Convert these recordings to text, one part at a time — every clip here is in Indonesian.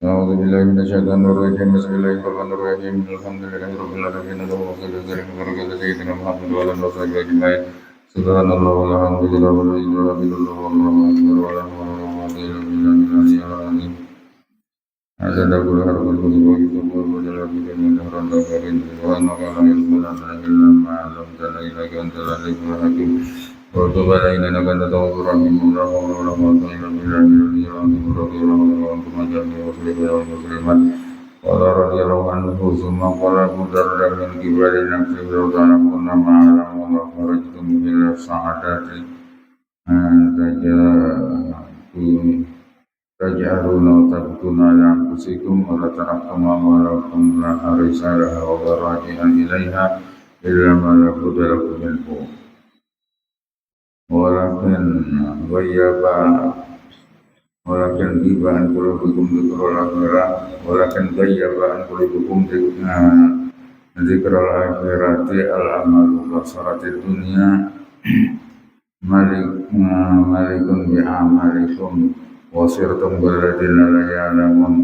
أعوذ بالله من الشيطان الرجيم بسم الله الرحمن الرحيم الحمد لله رب العالمين اللهم صل وسلم وبارك على سيدنا محمد وعلى آله وصحبه أجمعين سبحان الله والحمد لله ولا إله إلا الله والله أكبر ولا حول ولا قوة إلا بالله العلي العظيم عدد كل حرف الكتب وكتب وجل في جميع الأمر الآخرين سبحانك لا علم لنا إلا ما علمتنا إنك أنت العليم الحكيم وتب علينا إنك أنت التواب الرحيم ولا حول ولا قوة إلا بالله العلي العظيم رضي الله عنه وأنتم جميع المسلمين والمسلمات قال رضي الله عنه ثم قال أبو الدرداء من قبل نفسه لو تعلمون ما أعلم ولخرجتم إلى السعادات تجعلون وتبكون على أنفسكم ولا تركتم أموالكم لا رسالها ولا راجعا إليها إلا ما لا بد لكم منه ولكن غيب عن قلوبكم ذكر الآخرة ولكن غيب عن قلوبكم ذكر الآخرة الأعمال وصارت الدنيا ملك بأعمالكم وصرتم بالذين لا يعلمون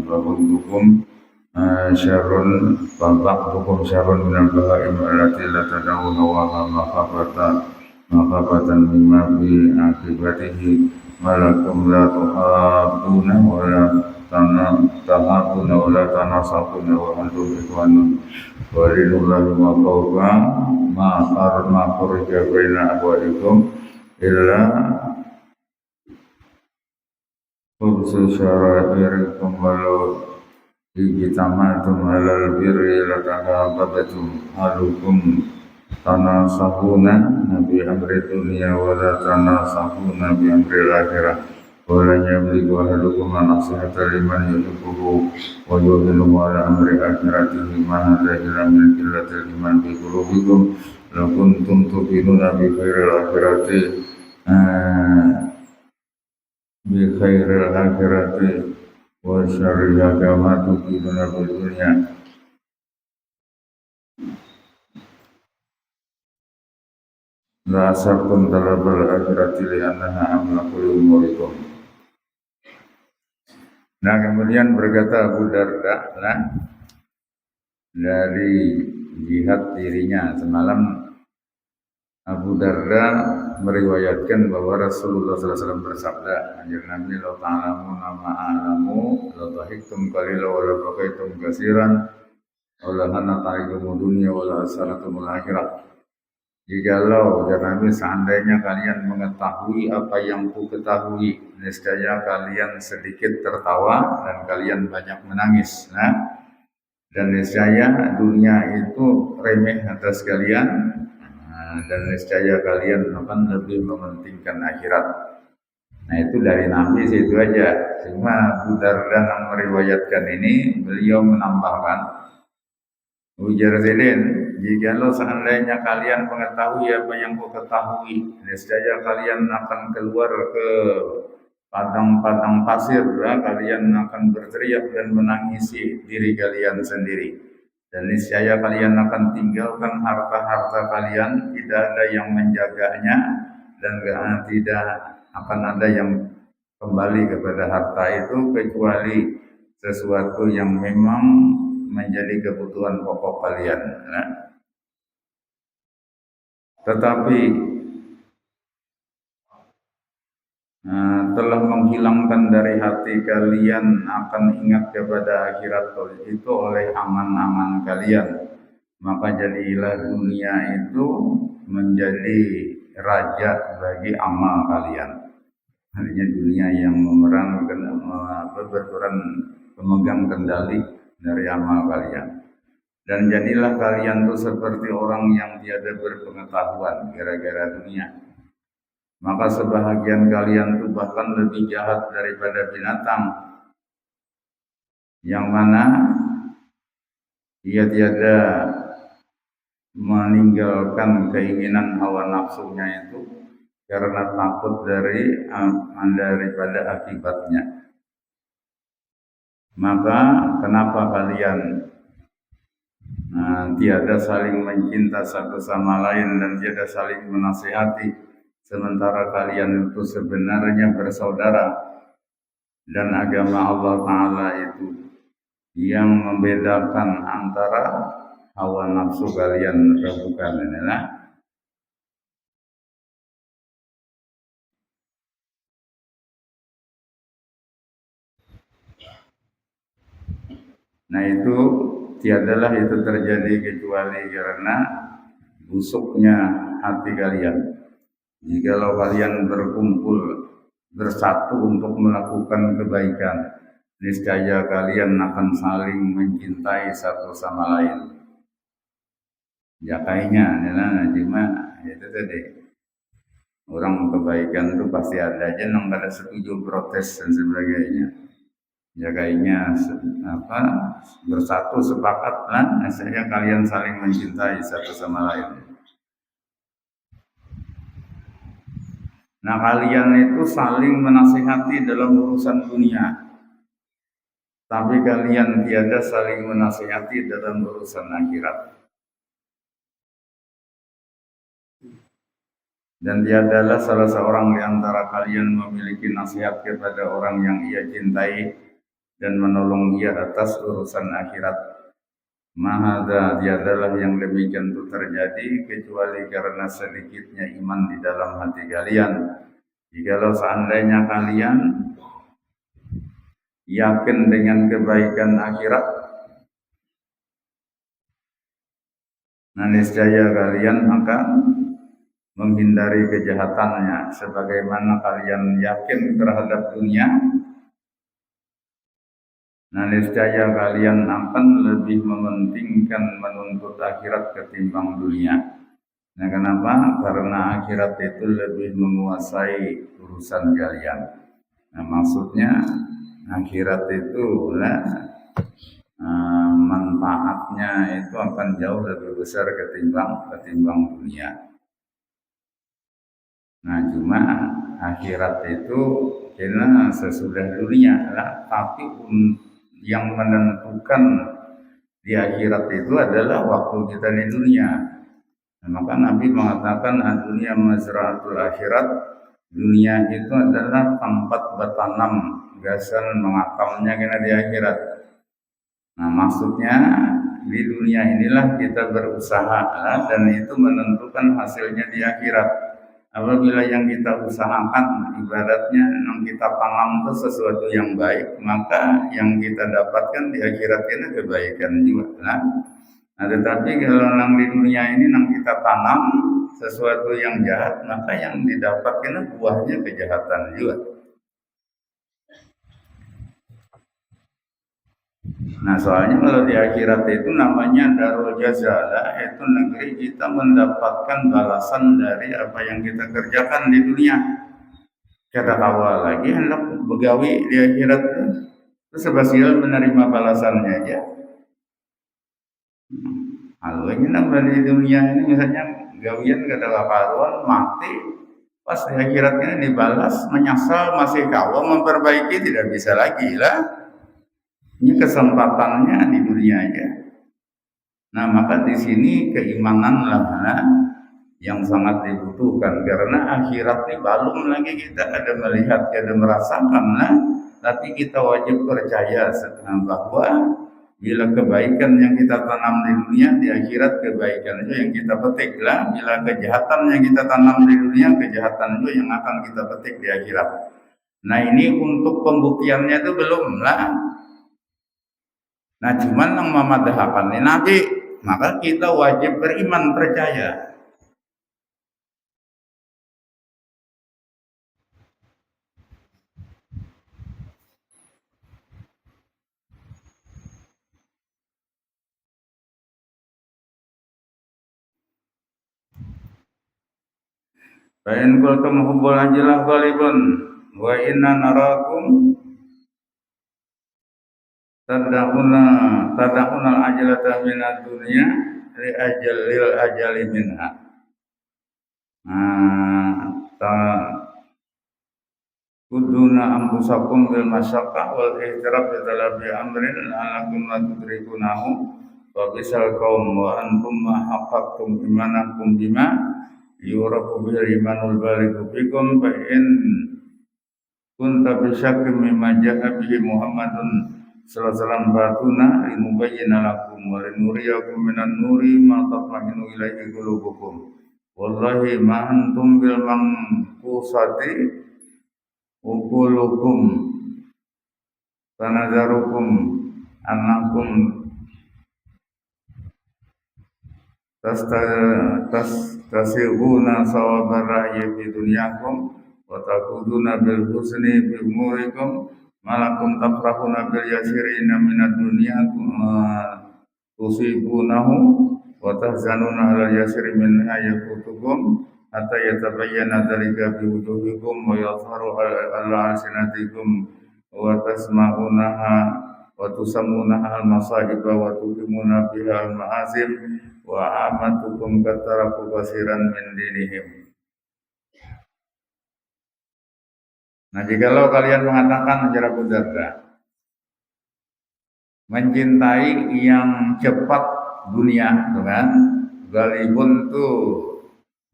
فبعضكم شر من البهائم التي لا تدعون وها مخافة مما في عاقبته malakum la tuhabuna wala tanasabuna wa antum ikhwanun walillahi ma qawba ma khurja baina abwaikum illa khubsu syara'irikum walau ijtamatum alal birri latakabatum halukum tanasahuna bi amri dunia wala tanasahuna bi amri akhirah wala yamliku ahadukum nasihata liman yuhibbuhu wa yuhillu ala amri akhiratihi ma hadha illa min qillatil iman bi qulubikum law kuntum tuqinuna bi khairil akhirati wa syarriha kama tuqinuna bil dunya la asabtum talabal akhirati li annaha amlaku li umurikum. Nah kemudian berkata Abu Darda dari jihad dirinya semalam Abu Darda meriwayatkan bahwa Rasulullah SAW bersabda anjir Nabi la ta'lamu nama a'lamu la tahiktum qalila wa la bakaitum kasiran wa la hanataikum dunia wa la asaratum akhirah. Jikalau ya Nabi seandainya kalian mengetahui apa yang ku ketahui, niscaya kalian sedikit tertawa dan kalian banyak menangis. Nah, dan niscaya dunia itu remeh atas kalian, dan niscaya kalian akan lebih mementingkan akhirat. Nah itu dari Nabi situ aja. Cuma Abu Darda meriwayatkan ini, beliau menambahkan ujar Zidin, jikalau seandainya kalian mengetahui apa yang ku ketahui, niscaya kalian akan keluar ke padang-padang pasir, kalian akan berteriak dan menangisi diri kalian sendiri. Dan niscaya kalian akan tinggalkan harta-harta kalian, tidak ada yang menjaganya, dan tidak akan ada yang kembali kepada harta itu kecuali sesuatu yang memang menjadi kebutuhan pokok kalian. Tetapi telah menghilangkan dari hati kalian akan ingat kepada akhirat itu oleh angan-angan kalian, maka jadilah dunia itu menjadi raja bagi amal kalian. Artinya dunia yang berperan pemegang kendali dari amal kalian. Dan jadilah kalian tuh seperti orang yang tiada berpengetahuan gara-gara dunia. Maka sebahagian kalian tuh bahkan lebih jahat daripada binatang, yang mana Ia tiada meninggalkan keinginan hawa nafsunya itu karena takut daripada akibatnya. Maka kenapa kalian tiada saling mencinta satu sama lain dan tiada saling menasihati, sementara kalian itu sebenarnya bersaudara, dan agama Allah Ta'ala itu yang membedakan antara hawa nafsu kalian atau bukan. Nah itu tiadalah itu terjadi kecuali karena busuknya hati kalian. Jikalau kalian berkumpul bersatu untuk melakukan kebaikan, niscaya kalian akan saling mencintai satu sama lain. Ya kayaknya, cuma itu tadi orang kebaikan itu pasti ada aja yang pada setuju protes dan sebagainya. Ya kayaknya bersatu sepakat lah, misalnya kalian saling mencintai satu sama lain. Nah kalian itu saling menasihati dalam urusan dunia, tapi kalian tiada saling menasihati dalam urusan akhirat. Dan tiadalah salah seorang di antara kalian memiliki nasihat kepada orang yang ia cintai dan menolong ia atas urusan akhirat. Mahada tiadalah yang demikian itu terjadi kecuali karena sedikitnya iman di dalam hati kalian. Jikalau seandainya kalian yakin dengan kebaikan akhirat, niscaya kalian akan menghindari kejahatannya sebagaimana kalian yakin terhadap dunia. Niscaya kalian akan lebih mementingkan menuntut akhirat ketimbang dunia. Nah kenapa? Karena akhirat itu lebih menguasai urusan kalian. Nah maksudnya akhirat itu manfaatnya itu akan jauh lebih besar ketimbang dunia. Nah cuma akhirat itu karena sesudah dunia lah, tapi yang menentukan di akhirat itu adalah waktu kita di dunia. Nah, maka Nabi mengatakan dunia mazra'atul akhirat, dunia itu adalah tempat bertanam gasan mengakamnya kena di akhirat. Nah maksudnya di dunia inilah kita berusaha dan itu menentukan hasilnya di akhirat. Apabila yang kita usahakan, ibaratnya yang kita tanam itu sesuatu yang baik, maka yang kita dapatkan di akhirat ini kebaikan juga. Nah, tetapi kalau yang di dunia ini yang kita tanam sesuatu yang jahat, maka yang didapatkan buahnya kejahatan juga. Nah soalnya kalau di akhirat itu namanya darul jazalah, itu negeri kita mendapatkan balasan dari apa yang kita kerjakan di dunia. Kata awal lagi hendak begawi di akhirat itu sebasial menerima balasannya aja. Kalau ini nambah di dunia ini misalnya gawian kata karuan mati, pas di akhiratnya dibalas menyesal masih kawal memperbaiki tidak bisa lagi lah. Ini kesempatannya di dunia aja. Nah maka di sini keimananlah yang sangat dibutuhkan karena akhirat ini belum lagi kita ada melihat, ada merasakan, tapi kita wajib percaya bahwa bila kebaikan yang kita tanam di dunia, di akhirat kebaikan itu yang kita petik lah. Bila kejahatan yang kita tanam di dunia, kejahatan itu yang akan kita petik di akhirat. Nah ini untuk pembuktiannya itu belum lah. Nah cuman yang memadahkan ini Nabi, maka kita wajib beriman percaya. Fa'in kultum hubbul ajilah ghalibun wa inna narakum tad'una tad'una al-ajalata minad dunya li ajalil ajali minha. Ta kuduna ampusakum bil masyaqqa wal ihtirab bi talabi amrin la'allakum la tudrikunahu wa bisal qaum wa antum ma haqqaqtum imanakum bima yurabu bil imanul balighu bikum fa in kunta bisyakkin mimma ja'a bihi Muhammadun sallallahu alaihi wasallam batuna linubayyana lakum wa linuriyakum minan nuri ma tatma'innu ilaihi qulubukum wallahi ma antum bil manqusati ukulukum tanadzarukum annakum tasihuna sawabar ra'yi fi dunyakum wa taquduna bil husni bi umurikum malakum tafrahuna bil yasirina minad dunya tusibunahu wa tahzanuna ala yasiri min ayakutukum hatta yatabayyana dzalika bi wujuhikum wa yadhharu ala alsinatikum wa tasma'unaha wa tusammunaha al-masa'iba wa tuqimuna biha al-ma'azim wa amatukum kataraku basiran min dinihim. Nah, jikalau kalian mengatakan menjadi Abu Darda mencintai yang cepat dunia, kan? Galibun tuh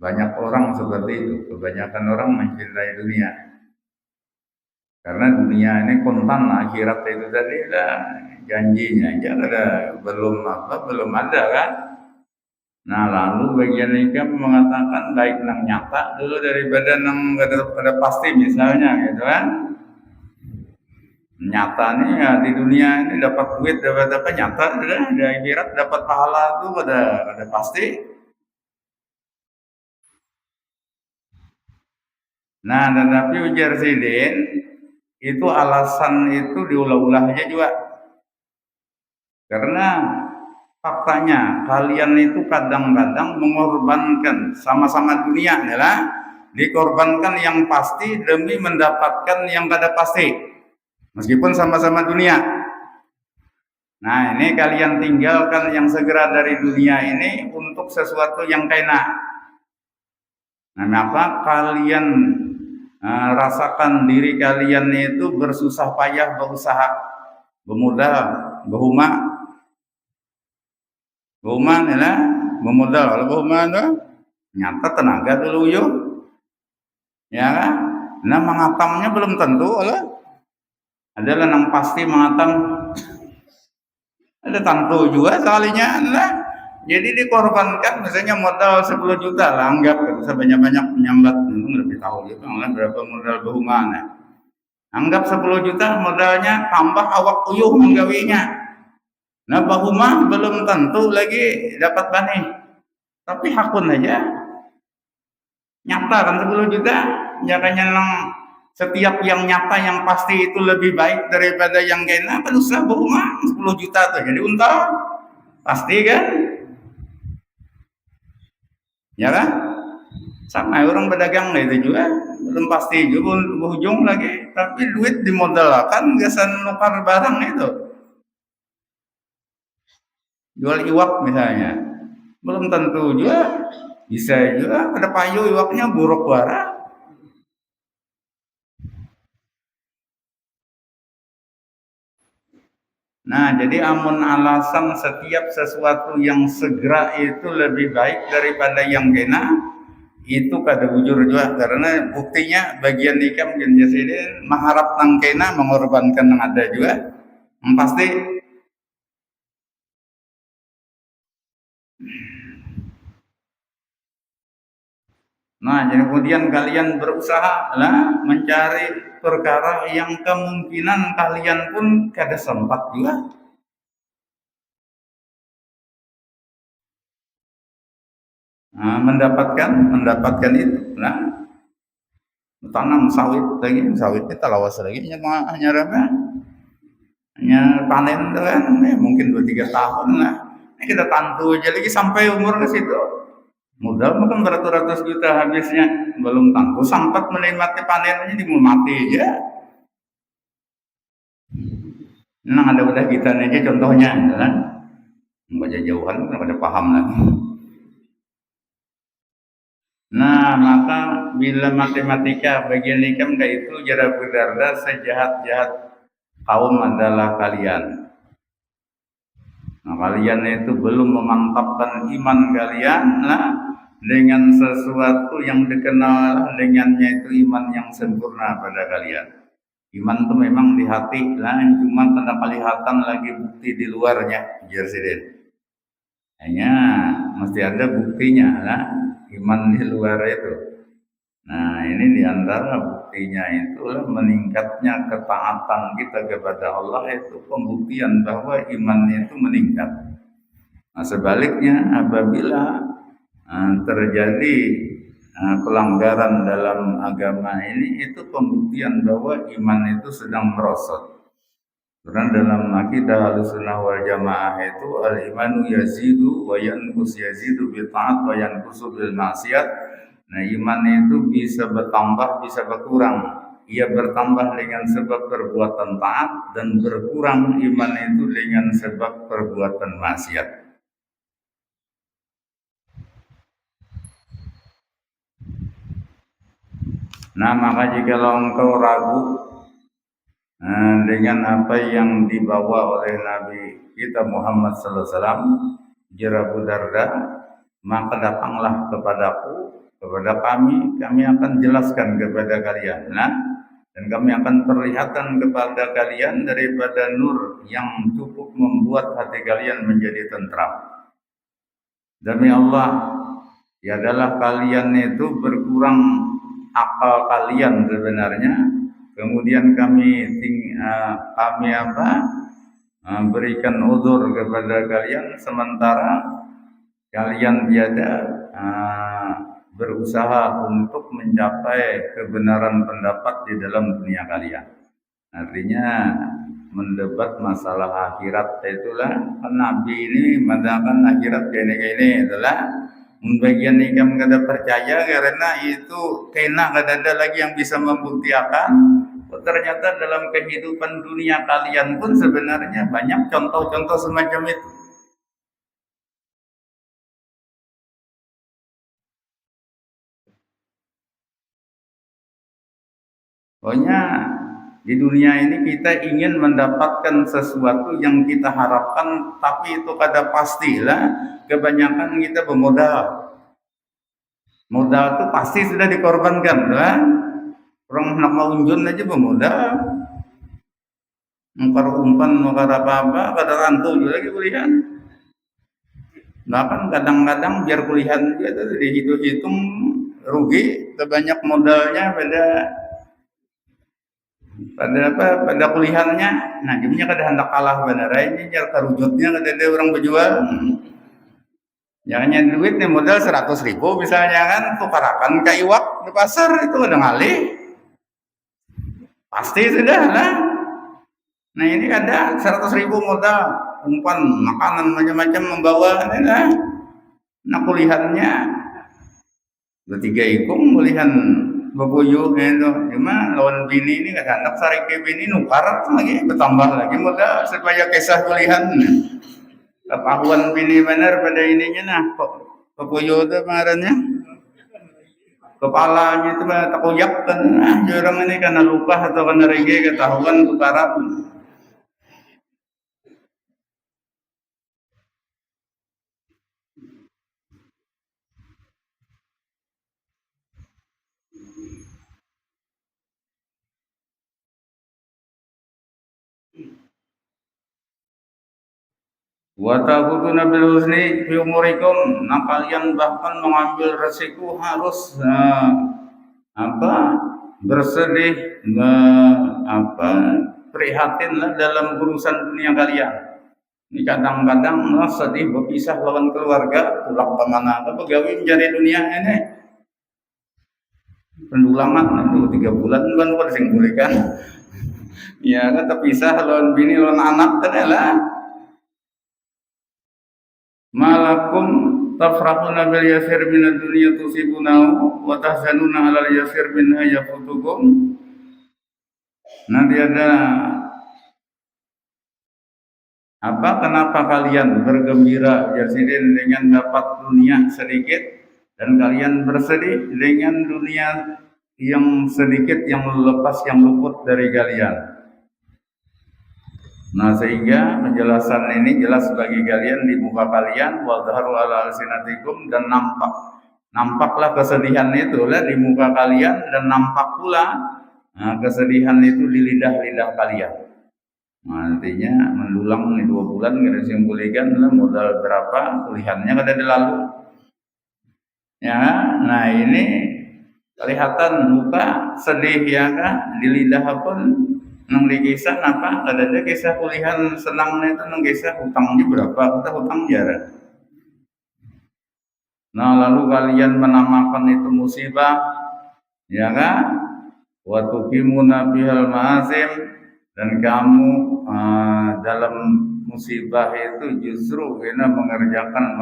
banyak orang seperti itu, kebanyakan orang mencintai dunia. Karena dunia ini kontan, akhirat itu tadi lah janjinya aja belum ada kan. Nah, lalu bagian ikam mengatakan baik nang nyata dulu daripada nang ada pasti misalnya gitu kan. Nyatanya ya di dunia ini dapat duit dapat apa nyata di akhirat dapat pahala itu pada pasti. Nah, tetapi ujar Sidin itu alasan itu diulah-ulah aja juga. Karena faktanya kalian itu kadang-kadang mengorbankan sama-sama dunia adalah dikorbankan yang pasti demi mendapatkan yang kada pasti. Meskipun sama-sama dunia. Nah, ini kalian tinggalkan yang segera dari dunia ini untuk sesuatu yang kena. Nah, kenapa kalian rasakan diri kalian itu bersusah payah berusaha, bermodal, berhuma adalah memodal. Kalau berhuma itu nyata tenaga dulu yuk, ya kan? Nah, mengatamnya belum tentu, adalah yang pasti mengatam. Ada tentu juga sekalinya, lah. Jadi dikorbankan misalnya modal 10 juta lah, anggap sebanyak-banyak menyambat, lebih tahu juga berapa modal berhumana. Anggap 10 juta modalnya tambah awak uyuh menggawinya. Nah, bahuma belum tentu lagi dapat bani. Tapi hakun aja. Nyata kan 10 juta, jangannya setiap yang nyata yang pasti itu lebih baik daripada yang kena, kan usah bahuma 10 juta tuh jadi untung. Pasti kan? Ya kan? Sama orang berdagang itu juga belum pasti juga ujung lagi, tapi duit dimodalkan gasan nukar barang itu. Jual iwak misalnya, belum tentu juga bisa juga ada payu iwaknya buruk bara. Nah, jadi amun alasan setiap sesuatu yang segera itu lebih baik daripada yang kena, itu kada bujur juga karena buktinya bagian ikam dan jasidin mengharap nang kena mengorbankan yang ada juga. Pasti. Nah, jadi kemudian kalian berusaha lah mencari perkara yang kemungkinan kalian pun kada sempat juga. Nah, mendapatkan itu. Nah, tanam sawit lagi, sawitnya talawas lagi hanya berapa? Hanya panen tuh kan, mungkin 2-3 tahun lah. Ini kita tantu aja lagi sampai umur ke situ. Modal mungkin beratus-ratus juta habisnya, belum tentu sempat menikmati panennya, dimulai mati aja. Nah ada udah kita aja contohnya, gitu kan? Baca jauhan, pada paham lagi. Nah, maka bila matematika bagian nikam itu jara berdarda sejahat-jahat kaum adalah kalian. Nah, kalian itu belum memantapkan iman kalian lah dengan sesuatu yang dikenal dengannya itu iman yang sempurna pada kalian. Iman itu memang di hati lah, cuma karena kelihatan lagi bukti di luarnya, Jersidin. Hanya mesti ada buktinya lah, iman di luar itu. Nah, ini diantara buktinya itulah meningkatnya ketaatan kita kepada Allah itu pembuktian bahwa iman itu meningkat. Nah, sebaliknya apabila terjadi pelanggaran dalam agama ini itu pembuktian bahwa iman itu sedang merosot. Karena dalam akidah Ahlussunnah wal Jamaah itu al-imanu yazidu wa yanqus, yazidu bil taat wa yanqusu bil maksiat. Nah, iman itu bisa bertambah, bisa berkurang. Ia bertambah dengan sebab perbuatan taat dan berkurang iman itu dengan sebab perbuatan maksiat. Nah, maka jika engkau ragu dengan apa yang dibawa oleh Nabi kita Muhammad sallallahu alaihi wasallam, jera Abu Darda, maka datanglah kepadaku, kepada kami akan jelaskan kepada kalian. Nah, dan kami akan perlihatkan kepada kalian daripada nur yang cukup membuat hati kalian menjadi tentram. Demi Allah, ya adalah kalian itu berkurang akal kalian sebenarnya. Kemudian kami berikan uzur kepada kalian sementara kalian tiada berusaha untuk mencapai kebenaran pendapat di dalam dunia kalian. Artinya mendebat masalah akhirat itulah Nabi ini mengatakan akhirat gini itulah bagian ikam kada percaya karena itu kena kada ada lagi yang bisa membuktikan. Ternyata dalam kehidupan dunia kalian pun sebenarnya banyak contoh-contoh semacam itu. Pokoknya di dunia ini kita ingin mendapatkan sesuatu yang kita harapkan, tapi itu kada pastilah. Kebanyakan kita bermodal. Modal itu pasti sudah dikorbankan, kan? Orang nak mau unjun aja bermodal. Mengkar umpan, mengkar apa-apa, kada rantu juga lagi kuliah. Bahkan kadang-kadang biar kuliah itu dihitung-hitung rugi, terbanyak modalnya pada kuliahnya. Nah, jadinya kada hendak kalah benar ini jar karujutnya kada ada orang berjual. Jangannya duit nih modal 100.000 misalnya kan, tukarakan ke iwak di pasar itu udah ngalih. Pasti sudah lah. Nah, ini ada 100.000 modal, umpan makanan macam-macam membawa lah. Nah, kuliahnya bertiga ikung kuliah bebuyu gitu. Cuma lawan bini ini kadang hendak sarike bini nukar lagi bertambah lagi modal supaya kisah kuliah. Ketahuan bini benar pada ininya nah bebuyu itu pengarannya. Kepalanya itu takuyak kan. Nah, orang ini karena lupa atau karena rege ketahuan tukaran. Wa ta'khuduna bil husni fi umurikum. Nah, kalian bahkan mengambil resiko harus bersedih prihatinlah dalam urusan dunia kalian. Ini kadang-kadang sedih berpisah lawan keluarga, pulang kemana pegawai mencari dunia ini. Pendulangan itu 3 bulan kan pada sing kan. Ya kan terpisah lawan bini lawan anak kan lah. Malakum tafrahuna bil yasir minad dunya tusibunahu wa tahzanuna 'alal yasir minha yafutukum. Nanti ada Kenapa kalian bergembira Yazidin dengan dapat dunia sedikit dan kalian bersedih dengan dunia yang sedikit yang lepas yang luput dari kalian. Nah, sehingga penjelasan ini jelas bagi kalian di muka kalian wa dhaharu ala alsinatikum, dan nampaklah kesedihan itu lah di muka kalian, dan nampak pula kesedihan itu di lidah-lidah kalian. Nah, artinya mendulang nih 2 bulan kita simpulkan lah modal berapa kuliahnya kada dilalu. Ya, nah ini kelihatan muka sedih ya kan, di lidah pun nang di kisah apa ada aja kisah kuliahan senang itu nang kisah hutangnya berapa, kita hutang jarang. Nah, lalu kalian menamakan itu musibah ya kan, wa tuqimuna bihal ma'asim, dan kamu dalam musibah itu justru kena mengerjakan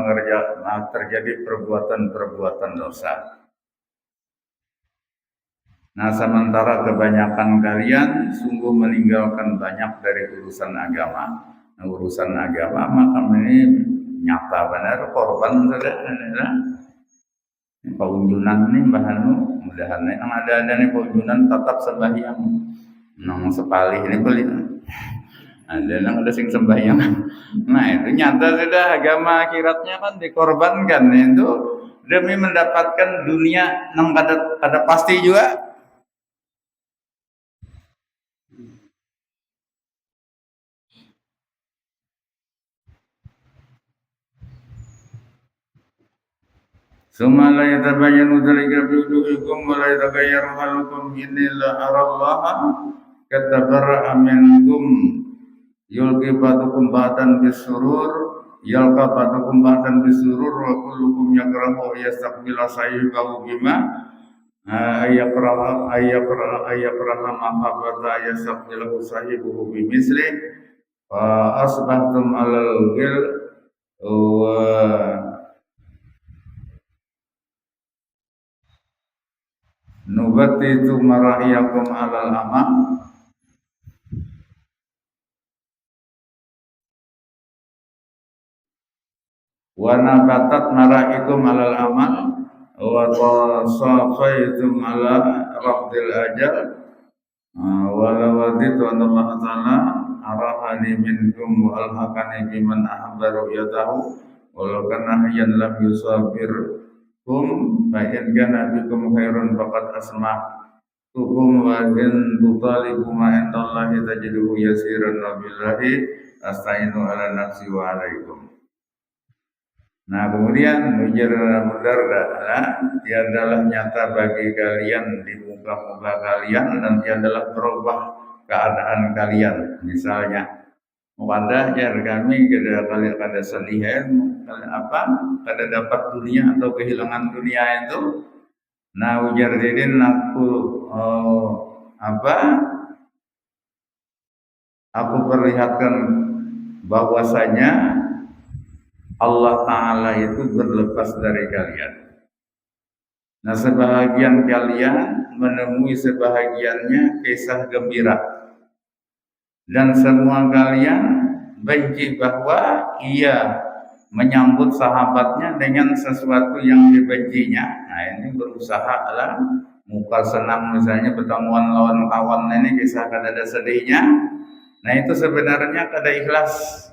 terjadi perbuatan-perbuatan dosa. Nah, sementara kebanyakan kalian sungguh meninggalkan banyak dari urusan agama. Nah, urusan agama maka ini nyata benar korban sudah. Paunjunan nih bahanmu mudahan yang ada nih paunjunan tetap sembahyang nang sepalih ini beli ada nang ada sing sembahyang. Nah, itu nyata sudah agama akhiratnya kan dikorbankan itu demi mendapatkan dunia nang kada pasti juga. Summa la yatabayyanu dzalika bi wujuhikum wa la yataghayyaru halukum illa arallaha katabarra minkum yulqi ba'dukum ba'dan bisurur yalqa ba'dukum ba'dan bisurur wa kullukum yakrahu yastaqbila sayyibahu bima ayakraha mahabbata yastaqbilahu sayyibuhu bimisli fa asbahtum alal ghil wa nubatitu marahiyakum alal amal wa nabatat marahikum alal amal wa tasafaitum ala rabdil ajal wa lawaditu Allah ta'ala arahani minkum wa alhaqani biman ahabba ru'yatahu walau kana hayyan lam yusabir fa in kana bikum khairun faqad asma'tukum wa in tutalibu ma indallahi tajiduhu yasiran wa billahi asta'inu ala nafsi wa alaikum. Nah, kemudian ujar Abu Darda, tiadalah nyata bagi kalian di muka-muka kalian dan tiadalah berubah keadaan kalian. Misalnya wadah jar kami kada sedihan kada dapat dunia atau kehilangan dunia itu. Nah, ujar Didin aku aku perlihatkan bahwasanya Allah Ta'ala itu berlepas dari kalian. Nah, sebahagian kalian menemui sebahagiannya kisah gembira, dan semua kalian benci bahwa ia menyambut sahabatnya dengan sesuatu yang dibencinya. Nah, ini berusaha lah muka senang misalnya pertemuan lawan kawan ini kisah kada ada sedihnya. Nah, itu sebenarnya kada ikhlas.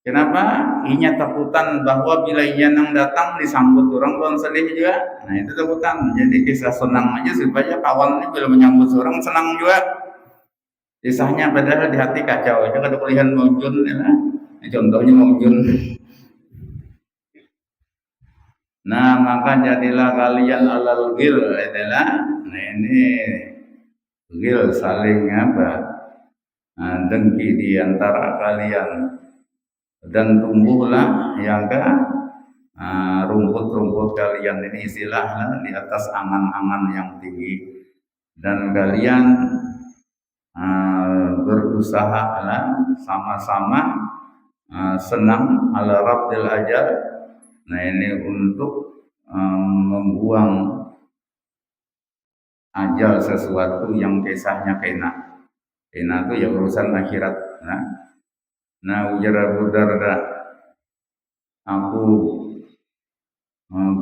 Kenapa? Inya takutan bahwa bila ia nang datang disambut orang pun sedih juga. Nah, itu takutan. Jadi kisah senang aja supaya kawan ini bila menyambut orang senang juga. Kisahnya padahal di hati kacau. Itu kada kulihan maujun ya. Nah, contohnya maujun. Nah, maka jadilah kalian alal ghil adalah. Nah, ini ghil saling dengki di antara kalian. Dan tumbuhlah yang rumput-rumput kalian ini istilahnya di atas angan-angan yang tinggi, dan kalian berusaha sama-sama senang ala rabdil ajal. Nah, ini untuk membuang ajal sesuatu yang kisahnya kena itu ya urusan akhirat. Nah ujar Abu Darda, aku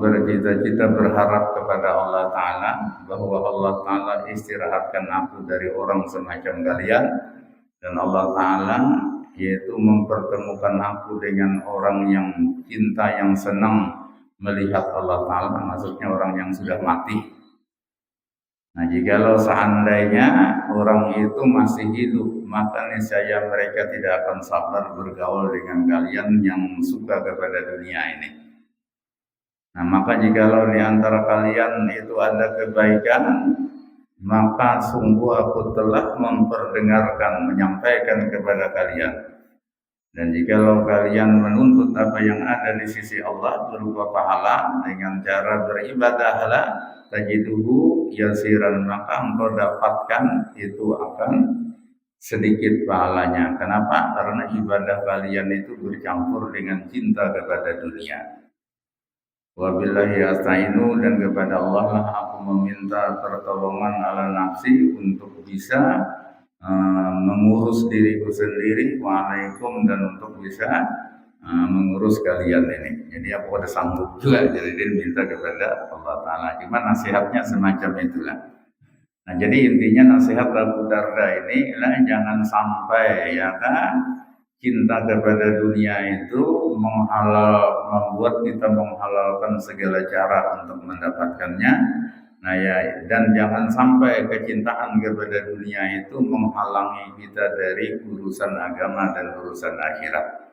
bercita-cita berharap kepada Allah Ta'ala bahwa Allah Ta'ala istirahatkan aku dari orang semacam kalian, dan Allah Ta'ala yaitu mempertemukan aku dengan orang yang cinta, yang senang melihat Allah Ta'ala, maksudnya orang yang sudah mati. Nah, jikalau seandainya orang itu masih hidup, maka niscaya mereka tidak akan sabar bergaul dengan kalian yang suka kepada dunia ini. Nah, maka jikalau di antara kalian itu ada kebaikan, maka sungguh aku telah memperdengarkan, menyampaikan kepada kalian. Dan jikalau kalian menuntut apa yang ada di sisi Allah berupa pahala dengan cara beribadahlah, tajiduhu yasiran, maka engkau dapatkan itu akan sedikit pahalanya. Kenapa? Karena ibadah kalian itu bercampur dengan cinta kepada dunia. Wabillahi astainu, dan kepada Allah lah aku meminta pertolongan ala nafsi untuk bisa mengurus diriku sendiri, waalaikum, dan untuk bisa mengurus kalian ini. Jadi aku ada sanggup juga, jadi dia minta kepada Allah Ta'ala. Cuma nasihatnya semacam itulah. Nah jadi intinya nasihat Abu Darda ini lah, jangan sampai ya kan cinta kepada dunia itu membuat kita menghalalkan segala cara untuk mendapatkannya. Nah ya, dan jangan sampai kecintaan kepada dunia itu menghalangi kita dari urusan agama dan urusan akhirat.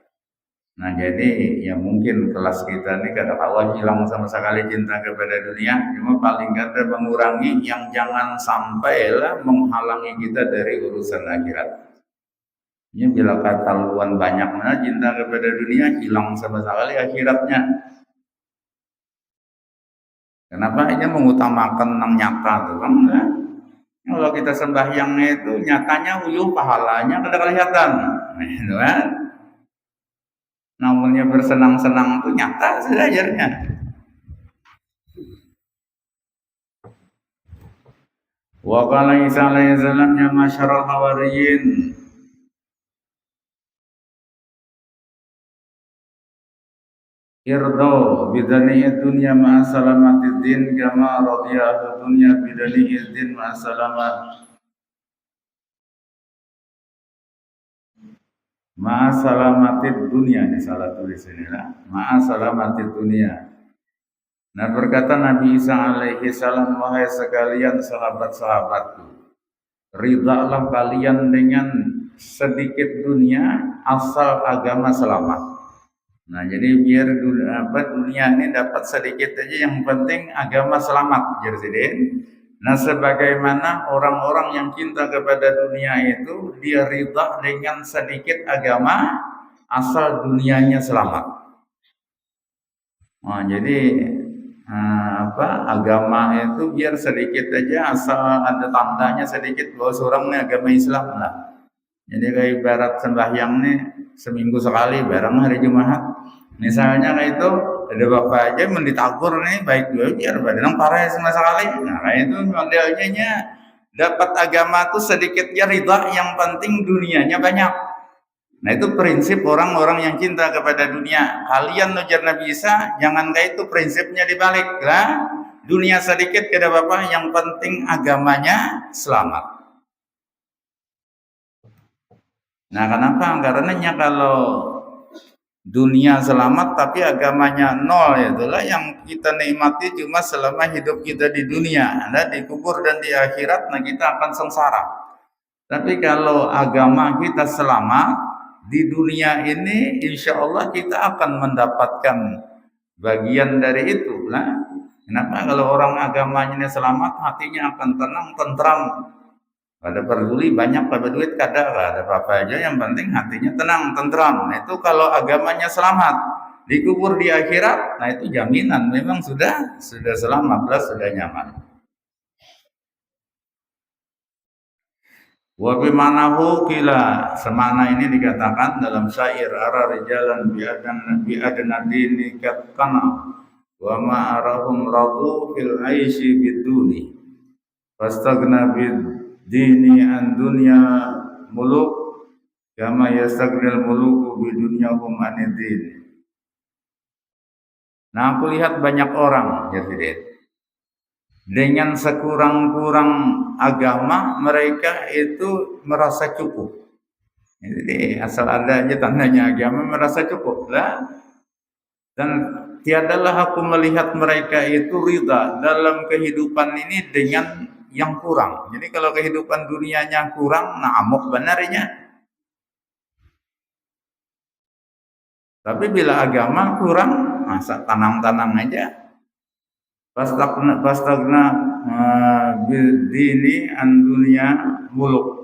Nah jadi ya mungkin kelas kita ini kada kawan hilang sama sekali cinta kepada dunia, cuma paling kada mengurangi yang jangan sampailah menghalangi kita dari urusan akhirat. Ini bila kata luan banyak mana cinta kepada dunia, hilang sama sekali akhiratnya. Kenapa? Ini mengutamakan yang nyata tuh kan? Kalau kita sembahyangnya itu nyatanya pahalanya kada kelihatan, gitu kan? Namanya bersenang-senang itu nyata sejajarnya. Wa qala Isa alaihi salam ya masyarul hawariyin, irdo bidani dunya ma salamatid din kama radiya dunya bidani din ma salamat ma salamatid dunya. Ini salah tulis ini lah, ma salamatid dunya. Nah berkata Nabi Isa alaihi salam, wahai sekalian sahabat-sahabatku, ridhalah kalian dengan sedikit dunia asal agama selamat. Nah jadi biar dunia ini dapat sedikit aja, yang penting agama selamat, jadi. Nah sebagaimana orang-orang yang cinta kepada dunia itu, dia ridha dengan sedikit agama asal dunianya selamat. Nah jadi agama itu biar sedikit aja, asal ada tandanya sedikit bahwa seorang ini agama Islam lah. Jadi kayak ibarat sembahyang nih seminggu sekali bareng hari Jumat. Misalnya kayak itu ada bapak aja menditagur nih baik dua biar badan parah sama sekali. Nah kayak itu modelnya dapat agama tuh sedikit ya ridha, yang penting dunianya banyak. Nah itu prinsip orang-orang yang cinta kepada dunia. Kalian ujar Nabi Isa, jangan kayak itu prinsipnya dibalik lah. Dunia sedikit kada apa-apa, yang penting agamanya selamat. Nah kenapa? Karenanya kalau dunia selamat tapi agamanya nol, itulah yang kita nikmati cuma selama hidup kita di dunia. Nah di kubur dan di akhirat, nah kita akan sengsara. Tapi kalau agama kita selamat di dunia ini, insya Allah kita akan mendapatkan bagian dari itu. Nah kenapa? Kalau orang agamanya selamat, hatinya akan tenang, tentram. Pada peduli banyak pada duit kada ada apa-apa aja, yang penting hatinya tenang, tentram. Nah itu kalau agamanya selamat, dikubur di akhirat, nah itu jaminan memang sudah selamat lah, sudah nyaman. Wa bimanahu kila, semana ini dikatakan dalam syair, ara rijalan bi adnadi nikatana wa ma arahum radu fil aisy biduni fastagna bid dini an dunya muluk kama yastaghnil muluku bidunyahum anidin. Nah, aku lihat banyak orang, ya Fidel, dengan sekurang-kurang agama mereka itu merasa cukup. Jadi asal ada aja tandanya agama merasa cukup lah. Dan tiadalah aku melihat mereka itu ridha dalam kehidupan ini dengan yang kurang. Jadi kalau kehidupan dunianya kurang, nah amok benarnya. Tapi bila agama kurang, masa tanang-tanang aja. Pastagna bidini an dunia muluk.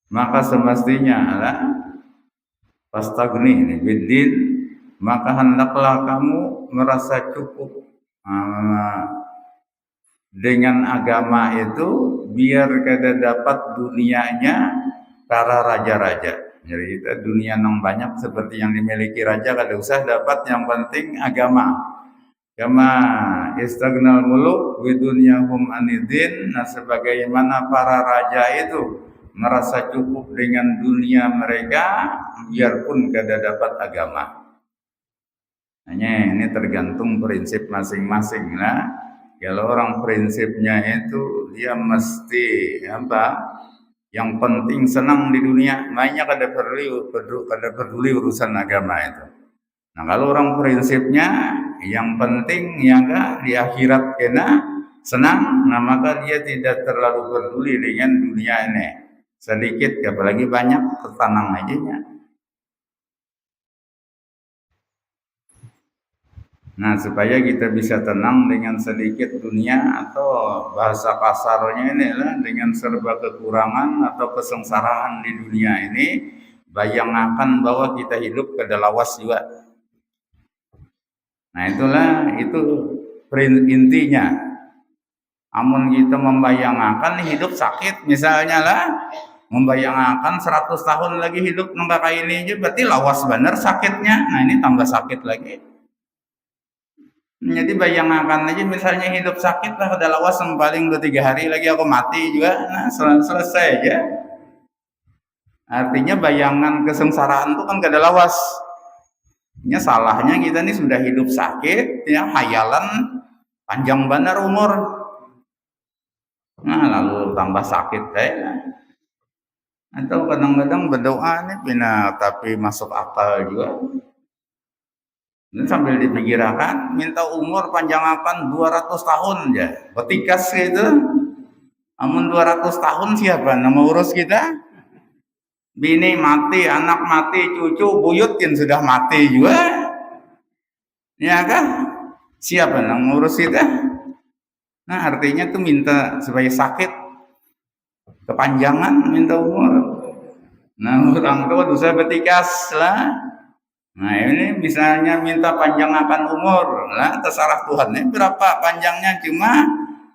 Maka semestinya adalah pastagni ini bidin, maka hendaklah kamu merasa cukup dengan agama itu biar kada dapat dunianya para raja-raja. Jadi kita dunia yang banyak seperti yang dimiliki raja kada usah dapat, yang penting agama. Kama istagnal muluk bidunyahum anidin. Nah, sebagaimana para raja itu merasa cukup dengan dunia mereka biarpun kada dapat agama. Hanya ini tergantung prinsip masing-masing lah. Kalau orang prinsipnya itu dia mesti apa? Yang penting senang di dunia, mainnya kada peduli urusan agama itu. Nah, kalau orang prinsipnya yang penting ya enggak di akhirat kena senang, nah maka dia tidak terlalu peduli dengan dunia ini. Sedikit apalagi banyak ketanang aja. Nah, supaya kita bisa tenang dengan sedikit dunia, atau bahasa kasarnya inilah dengan serba kekurangan atau kesengsaraan di dunia ini, bayangkan bahwa kita hidup kedalawas juga. Nah, itu intinya. Amun kita membayangkan hidup sakit misalnya lah, membayangkan 100 tahun lagi hidup nggak kayak ini aja, berarti lawas bener sakitnya. Nah, ini tambah sakit lagi. Jadi bayangkan aja misalnya hidup sakit lah udah lawas paling 2-3 hari lagi aku mati juga, nah selesai aja. Artinya bayangan kesengsaraan itu kan gak ada lawas. Ini salahnya kita nih sudah hidup sakit, ya hayalan panjang benar umur. Nah lalu tambah sakit kayak. Atau kadang-kadang berdoa nih tapi masuk akal juga. Dan sambil dipikirkan, minta umur panjangakan 200 tahun ya. Betikas gitu. Amun 200 tahun siapa nama urus kita? Bini mati, anak mati, cucu, buyut yang sudah mati juga. Ya kan? Siapa yang ngurus kita? Nah, artinya tuh minta supaya sakit kepanjangan, minta umur. Nah, orang tua dosa betikas lah. Nah, ini misalnya minta panjangkan umur, lah terserah Tuhan. Ini berapa panjangnya, cuma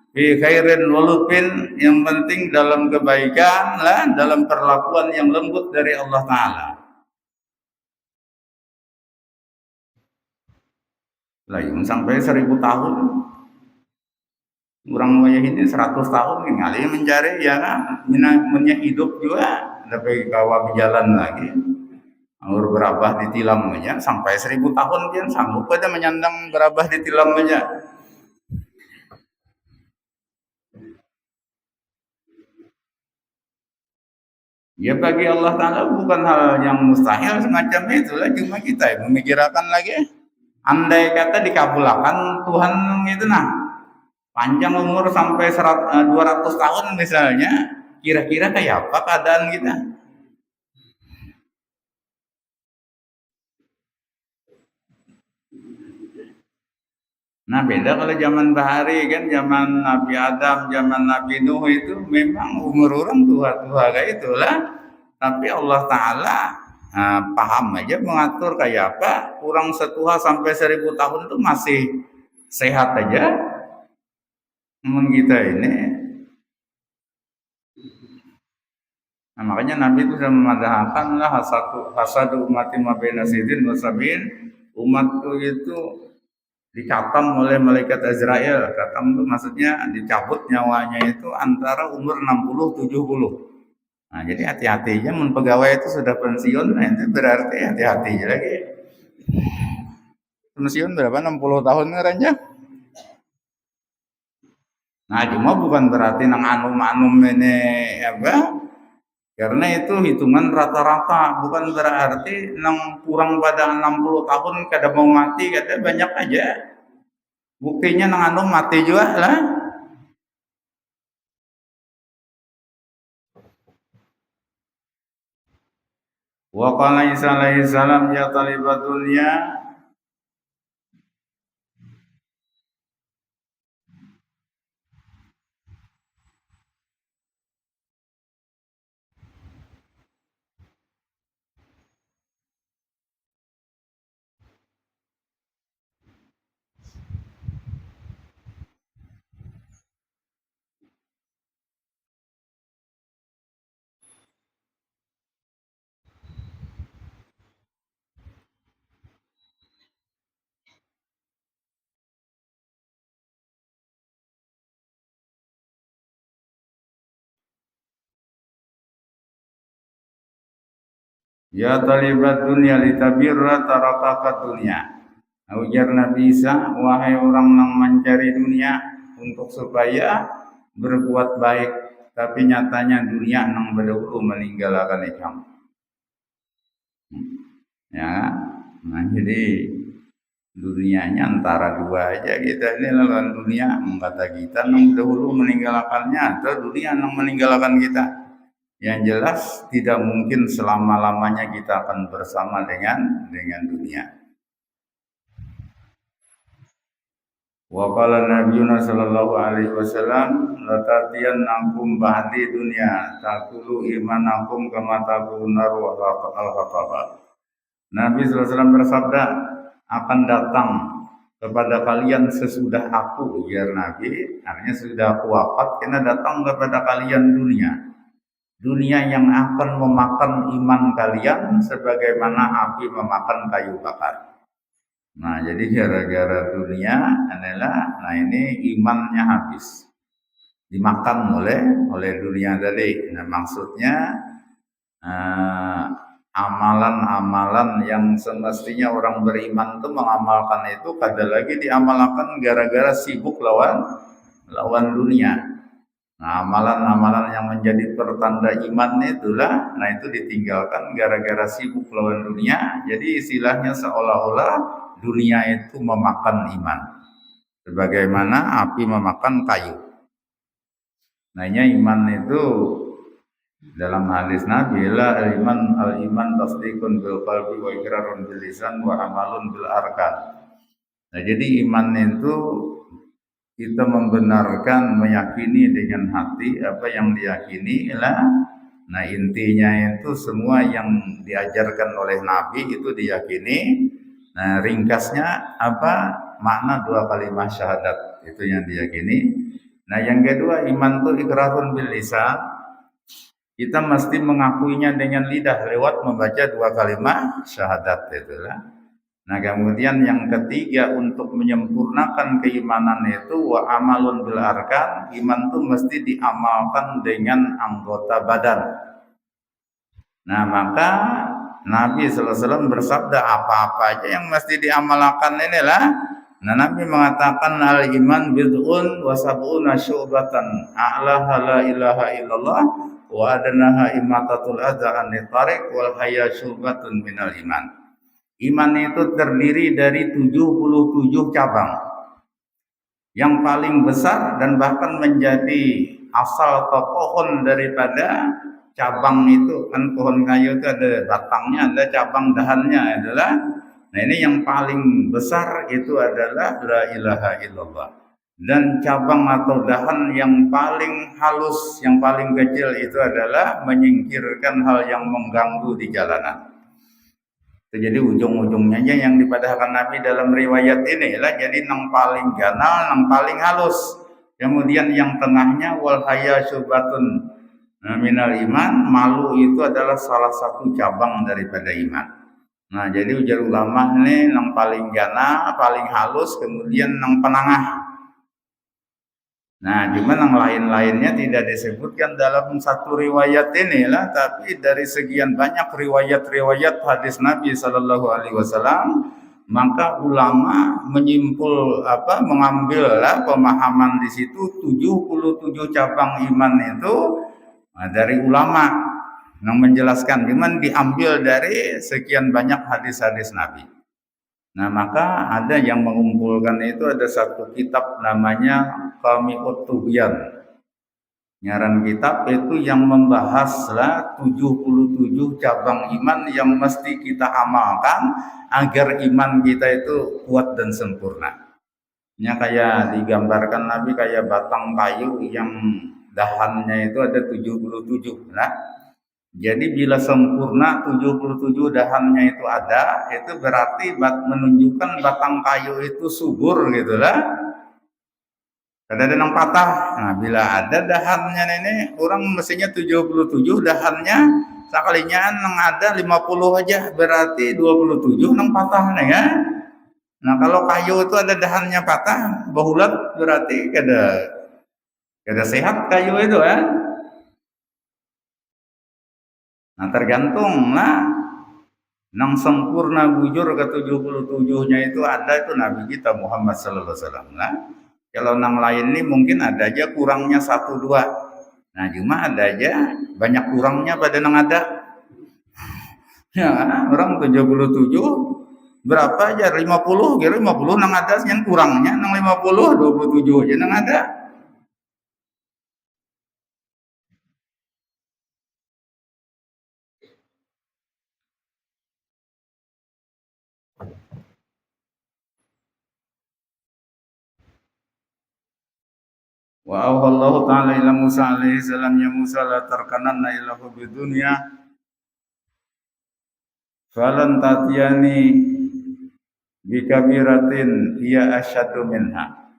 bi khairin walupin, yang penting dalam kebaikan lah, dalam perlakuan yang lembut dari Allah Ta'ala. Lah yang sampai 1000 tahun. Orang wayah ini 100 tahun kali mencari ya kan, punya hidup juga, tapi kawa berjalan lagi. Anggur berabah ditilam aja sampai 1000 tahun kan sanggup aja menyandang berabah ditilam aja. Ya bagi Allah Ta'ala bukan hal yang mustahil semacam itulah, cuma kita yang memikirkan lagi. Andai kata dikabulkan Tuhan itu nah panjang umur sampai 200 tahun misalnya, kira-kira kayak apa keadaan kita? Nah beda kalau zaman bahari kan, zaman Nabi Adam, zaman Nabi Nuh itu memang umur orang tua-tua kayak itulah. Tapi Allah Ta'ala paham aja mengatur kayak apa. Kurang setua sampai 1000 tahun itu masih sehat aja. Namun kita ini. Nah, makanya Nabi itu sudah memadahkan lah hasadu umati mabena sidin wasabin. Umatku itu dikatam oleh malaikat Azrail. Katam itu maksudnya dicabut nyawanya itu antara umur 60-70. Nah, jadi hati-hatinya mun pegawai itu sudah pensiun, nah itu berarti hati-hati lagi. Pensiun berapa? 60 tahun ngaranja. Nah, cuma bukan berarti nang anum-anum ini apa? Karena itu hitungan rata-rata, bukan berarti nang kurang pada 60 tahun kada mau mati, kada banyak aja. Buktinya nang anum mati juga lah. Wa qala Isa alaihi salam ya talibat dunya. Ya talibat dunia litabirra tarakakat dunia. Ujar Nabi Isa, wahai orang yang mencari dunia untuk supaya berbuat baik, tapi nyatanya dunia nang berdahulu meninggalkan ikam. Ya, nah jadi dunianya antara dua aja kita ini lawan dunia, kata kita nang dahulu meninggalkannya atau dunia nang meninggalkan kita. Yang jelas tidak mungkin selama-lamanya kita akan bersama dengan dunia. Wa qala nabiyuna sallallahu alaihi wasallam la tatiyannakum ba'di dunya taqulu imanakum kama taqulu naru al-khataba. Nabi sallallahu alaihi wasallam bersabda, akan datang kepada kalian sesudah aku, ya Nabi, artinya sudah aku wafat, kena datang kepada kalian dunia. Dunia yang akan memakan iman kalian sebagaimana api memakan kayu bakar. Nah, jadi gara-gara dunia adalah, nah ini imannya habis, dimakan oleh dunia tadi. Nah, maksudnya amalan-amalan yang semestinya orang beriman itu mengamalkan itu kada lagi diamalkan gara-gara sibuk lawan dunia. Nah, amalan-amalan yang menjadi pertanda iman itulah, nah itu ditinggalkan gara-gara sibuk lawan dunia. Jadi istilahnya seolah-olah dunia itu memakan iman, sebagaimana api memakan kayu. Nah, iman itu dalam hadis Nabi la al-iman tasdiqun bil qalbi wa iqrarun bil lisan wa amalun bil arkan. Nah, jadi iman itu kita membenarkan, meyakini dengan hati apa yang diyakini lah. Nah, intinya itu semua yang diajarkan oleh Nabi itu diyakini. Nah, ringkasnya apa? Makna dua kalimat syahadat itu yang diyakini. Nah, yang kedua iman itu iqrarun bil lisan. Kita mesti mengakuinya dengan lidah lewat membaca dua kalimat syahadat itulah. Nah, kemudian yang ketiga untuk menyempurnakan keimanan itu wa amalun bil arkan, iman itu mesti diamalkan dengan anggota badan. Nah, maka Nabi sallallahu alaihi wasallam bersabda apa-apa aja yang mesti diamalkan inilah. Nah, Nabi mengatakan al iman bid'un wa sab'una syu'batan a'laha la ilaha illallah wa adnaha imatatul adza anit tariq wal haya syu'batun minal iman. Iman itu terdiri dari 77 cabang. Yang paling besar dan bahkan menjadi asal atau pohon daripada cabang itu, kan pohon kayu itu ada batangnya, ada cabang dahannya adalah. Nah, ini yang paling besar itu adalah la ilaha illallah. Dan cabang atau dahan yang paling halus, yang paling kecil itu adalah menyingkirkan hal yang mengganggu di jalanan. Jadi ujung-ujungnya aja yang dipadahkan Nabi dalam riwayat ini lah, jadi nang paling ganal, nang paling halus. Kemudian yang tengahnya wal haya syubatun minal iman, malu itu adalah salah satu cabang daripada iman. Nah, jadi ujar ulama ini yang paling gana, paling halus, kemudian yang penengah. Nah, cuman yang lain-lainnya tidak disebutkan dalam satu riwayat ini lah, tapi dari sekian banyak riwayat-riwayat hadis Nabi Shallallahu Alaihi Wasallam, maka ulama mengambil lah pemahaman di situ 77 cabang iman itu dari ulama yang menjelaskan iman diambil dari sekian banyak hadis-hadis Nabi. Nah, maka ada yang mengumpulkan itu, ada satu kitab namanya Qami'ut Tugyan. Nyaran kitab itu yang membahaslah 77 cabang iman yang mesti kita amalkan agar iman kita itu kuat dan sempurna. Ini kayak digambarkan Nabi kayak batang kayu yang dahannya itu ada 77. Nah, jadi bila sempurna 77 dahannya itu ada, itu berarti menunjukkan batang kayu itu subur gitulah. Ada yang patah. Nah, bila ada dahannya ini, orang mestinya 77 dahannya, sekalinya nang ada 50 aja, berarti 27 nang patah nih ya. Nah, kalau kayu itu ada dahannya patah, bahulat berarti kada sehat kayu itu ya. Nah, tergantung lah. Nang sempurna bujur ke 77-nya itu ada itu Nabi kita Muhammad sallallahu alaihi wasallam. Nah, kalau nang lain ini mungkin ada aja kurangnya 1 2. Nah, cuma ada aja banyak kurangnya pada nang ada. Ya, orang 77 berapa aja 50, kira 50 nang ada yang kurangnya nang 50 27 aja nang ada. Wa Allah ta'ala ila Musa alaihi salam, ya Musa la tarkananna ila hubbi dunya falan tatiyani bikabiratin hiya asyadu minha.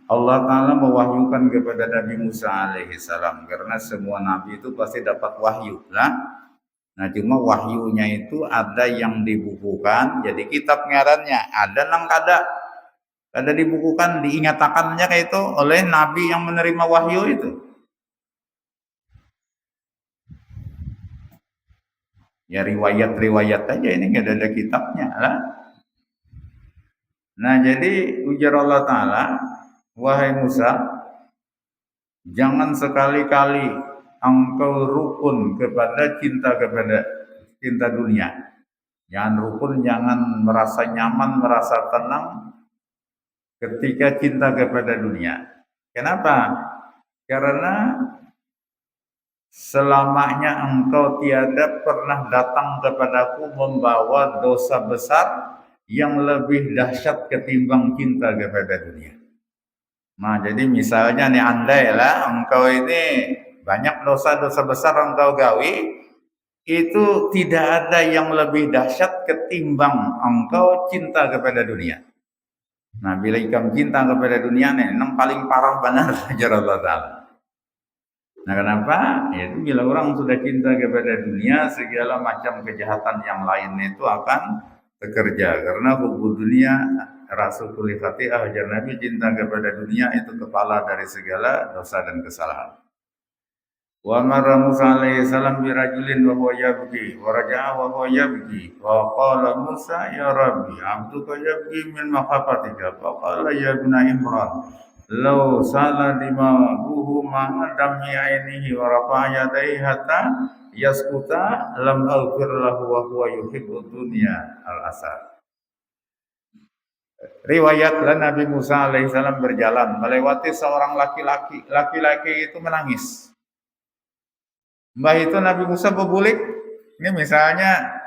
Allah Ta'ala mewahyukan kepada Nabi Musa alaihi salam, karena semua nabi itu pasti dapat wahyu lah. Nah, cuma wahyunya itu ada yang dibukukan jadi kitab ngarannya, ada nang kada dibukukan, diingatakannya kayak itu oleh nabi yang menerima wahyu itu. Ya riwayat-riwayat aja, ini nggak ada kitabnya lah. Nah, jadi ujar Allah Ta'ala, wahai Musa, jangan sekali-kali engkau rukun kepada cinta dunia. Jangan rukun, jangan merasa nyaman, merasa tenang ketika cinta kepada dunia. Kenapa? Karena selamanya engkau tiada pernah datang kepadaku membawa dosa besar yang lebih dahsyat ketimbang cinta kepada dunia. Nah, jadi misalnya nih, andai lah engkau ini banyak dosa-dosa besar engkau gawi, itu tidak ada yang lebih dahsyat ketimbang engkau cinta kepada dunia. Nah, bila ikam cinta kepada dunia nih, yang paling parah benar ajar Allah Ta'ala. Nah, kenapa? Yaitu bila orang sudah cinta kepada dunia, segala macam kejahatan yang lain itu akan bekerja. Karena hubbu dunia rasul kulli khati'ah, ajar Nabi, cinta kepada dunia itu kepala dari segala dosa dan kesalahan. Wa marra Musa alaihi salam bi rajulin wa huwa yabki wa raja'a wa huwa yabki wa qala Musa ya Rabbi abduka yabki min makhafatika fa qala ya ibna Imran law sala dimaguhu ma dami ainihi wa rafa'a yadayhi hatta yaskuta lam aghfir lahu wa huwa yuhibbu dunya al-asar. Riwayatlah Nabi Musa alaihissalam berjalan melewati seorang laki-laki. Laki-laki itu menangis. Mbah itu Nabi Musa bebulik. Ini misalnya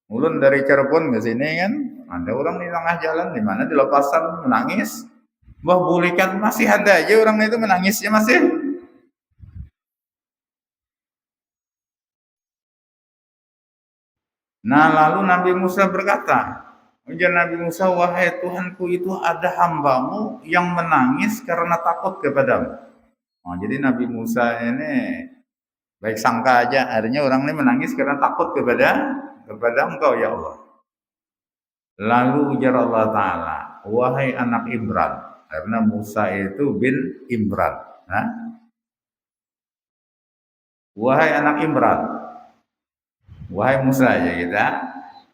ulun dari Cirebon ke sini kan, ada orang di tengah jalan, di mana di lepasan menangis. Mbah bulikan masih ada aja orang itu menangisnya masih. Nah, lalu Nabi Musa berkata, ujar Nabi Musa, wahai Tuhanku, itu ada hambamu yang menangis karena takut kepadamu. Nah, jadi Nabi Musa ini Baik sangka aja, artinya orang ini menangis karena takut kepada Engkau ya Allah. Lalu ujar Allah Ta'ala, wahai anak Imran, karena Musa itu bin Imran. Nah, wahai anak Imran, wahai Musa ya kita,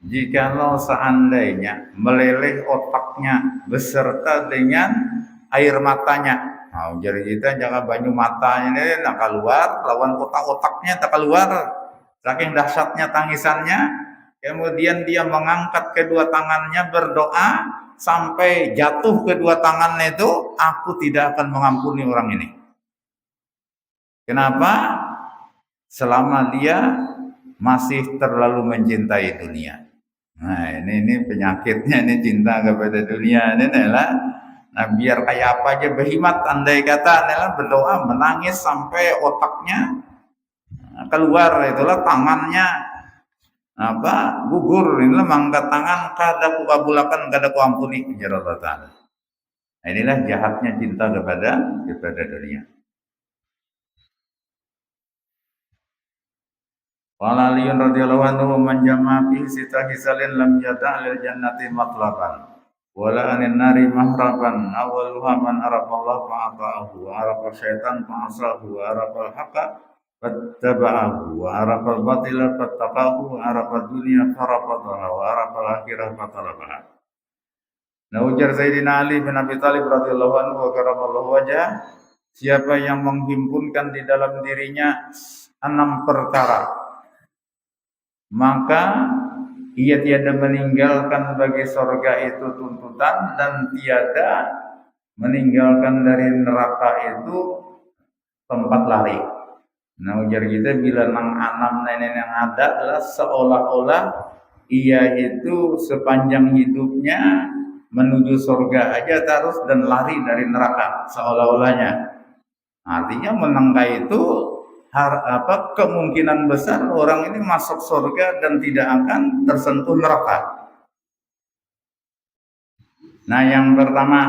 jikalau seandainya meleleh otaknya beserta dengan air matanya. Nah, jadi kita jangan banyu matanya ini nak keluar, lawan otak-otaknya tak keluar. Saking dahsyatnya tangisannya, kemudian dia mengangkat kedua tangannya berdoa sampai jatuh kedua tangannya itu, aku tidak akan mengampuni orang ini. Kenapa? Selama dia masih terlalu mencintai dunia. Nah ini penyakitnya, ini cinta kepada dunia ini adalah, nah biar kayak apa aja berhimat, andai kata adalah berdoa menangis sampai otaknya keluar, itulah tangannya gugur, inilah mangkat tangan kada ku kabulakan, kada ku ampuni ujar Allah Ta'ala. Nah, inilah jahatnya cinta kepada dunia. Qala Aliyun radhiyallahu anhu man jama'a fi sita hisalin lam yada' lil jannati matlaqan wala anin nari mahraban awwaluha man arafa Allah fa'ata'ahu wa arafa syaitan fa'asahu wa arafa al-haqqa fattaba'ahu wa arafa al-batila fattaqahu wa arafa dunya farafadaha wa arafa al-akhirah fatalabaha. Nah ujar Sayyidina Ali bin Abi Thalib radhiyallahu anhu wa karamallahu wajah, siapa yang menghimpunkan di dalam dirinya 6 perkara, maka ia tiada meninggalkan bagi sorga itu tuntutan dan tiada meninggalkan dari neraka itu tempat lari. Nah ujar kita bila nang anam nenek yang ada adalah seolah-olah ia itu sepanjang hidupnya menuju sorga aja terus dan lari dari neraka seolah-olahnya. Artinya menangka itu kemungkinan besar orang ini masuk surga dan tidak akan tersentuh neraka. Nah yang pertama,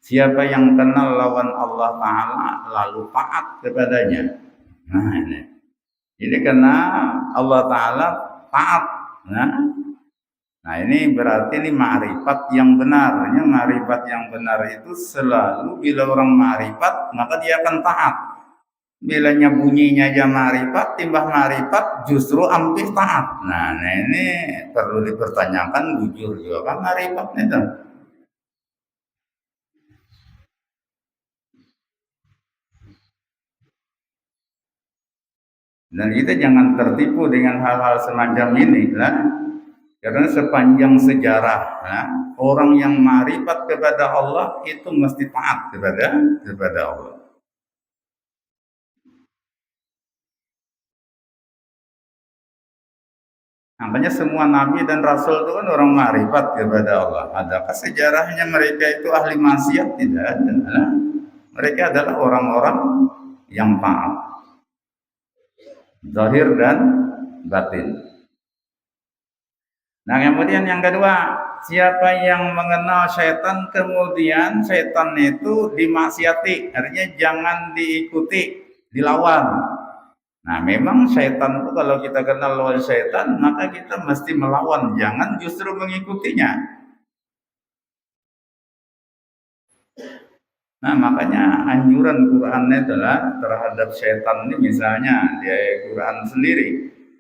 siapa yang kenal lawan Allah Ta'ala lalu taat kepadanya. Nah ini karena Allah Ta'ala taat. Nah ini berarti ini ma'rifat yang benar. Ma'rifat yang benar itu selalu bila orang ma'rifat maka dia akan taat. Bilanya bunyinya aja ma'rifat, timbah ma'rifat justru ampih taat. Nah ini perlu dipertanyakan jujur juga kan ma'rifat itu. Dan kita jangan tertipu dengan hal-hal semacam ini lah. Karena sepanjang sejarah orang yang ma'rifat kepada Allah itu mesti taat kepada Allah. Makanya semua nabi dan rasul itu kan orang ma'rifat kepada Allah. Adakah sejarahnya mereka itu ahli maksiat? Tidak ada. Mereka adalah orang-orang yang taat, zahir dan batin. Nah kemudian yang kedua, siapa yang mengenal syaitan kemudian syaitan itu dimaksiati, artinya jangan diikuti, dilawan. Nah memang syaitan itu kalau kita kenal lawan syaitan maka kita mesti melawan, jangan justru mengikutinya. Nah makanya anjuran Quran adalah terhadap syaitan ini, misalnya di ayat Quran sendiri,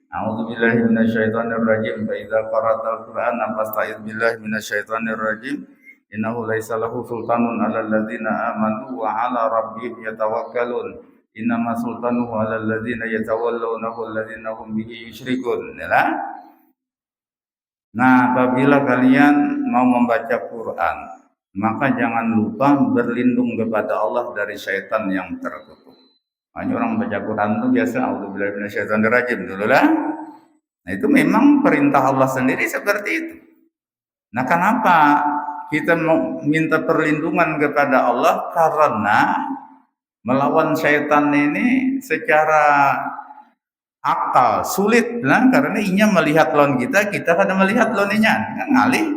a'udzubillahi minasyaitonirrajim fa idza qara'tal qur'ana fasta'idz billahi minasyaitonirrajim innahu laisa lahu sultanun 'alal ladzina amanu wa 'ala rabbihim yatawakkalun innama sultanuhu 'alal ladzina yatawallawnahu alladzina hum bihi yusyrikun. Nah apabila kalian mau membaca Quran maka jangan lupa berlindung kepada Allah dari syaitan yang terkutuk. Hanya orang baca Quran itu biasa a'udzubillahi minasyaitonirrajim dulu lah. Nah itu memang perintah Allah sendiri seperti itu. Nah kenapa kita mau minta perlindungan kepada Allah? Karena melawan syaitan ini secara akal sulit lah, karena inya melihat lawan kita kada melihat lawan inya kan ngalih.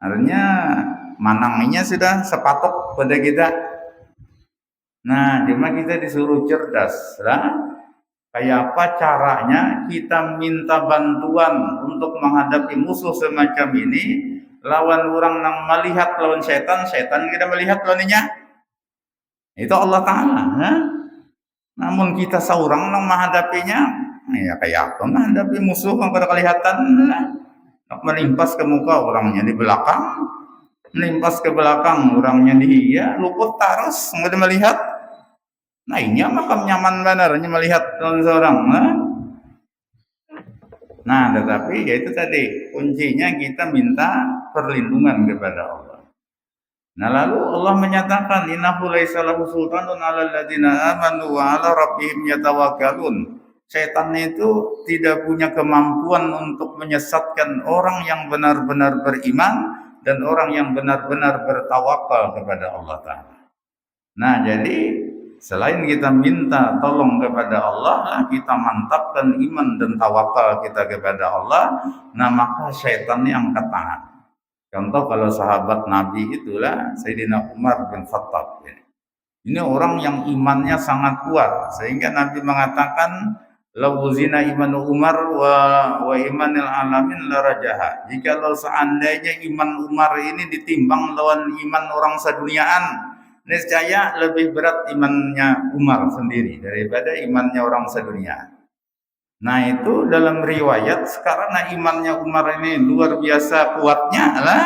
Artinya manangnya sudah sepatok pada kita. Nah, cuma kita disuruh cerdas lah. Kayak apa caranya kita minta bantuan untuk menghadapi musuh semacam ini, lawan orang yang melihat lawan setan, setan kita melihat lawannya. Itu Allah Ta'ala. Nah? Namun kita seorang yang menghadapinya, ya kayak apa menghadapi musuh yang pada kelihatan, nah, melimpas ke muka orangnya di belakang, melimpas ke belakang orangnya di ya luput taras nggak melihat. Nah ini makam nyaman benernya melihat seorang. Nah tetapi ya itu tadi kuncinya kita minta perlindungan kepada Allah. Nah lalu Allah menyatakan innahu laisa lahu sultanun 'alal ladzina amanu wa 'ala rabbihim yatawakkalun. Setan itu tidak punya kemampuan untuk menyesatkan orang yang benar-benar beriman dan orang yang benar-benar bertawakal kepada Allah Ta'ala. Nah jadi selain kita minta tolong kepada Allah, kita mantapkan iman dan tawakal kita kepada Allah, nah maka setan yang angkat tangan. Contoh kalau sahabat Nabi itulah Sayyidina Umar bin Khattab. Ini orang yang imannya sangat kuat sehingga Nabi mengatakan lau zina imanu Umar wa imanil alamin la rajaha. Jikalau seandainya iman Umar ini ditimbang lawan iman orang seduniaan, niscaya lebih berat imannya Umar sendiri daripada imannya orang sedunia. Nah itu dalam riwayat karena imannya Umar ini luar biasa kuatnya lah,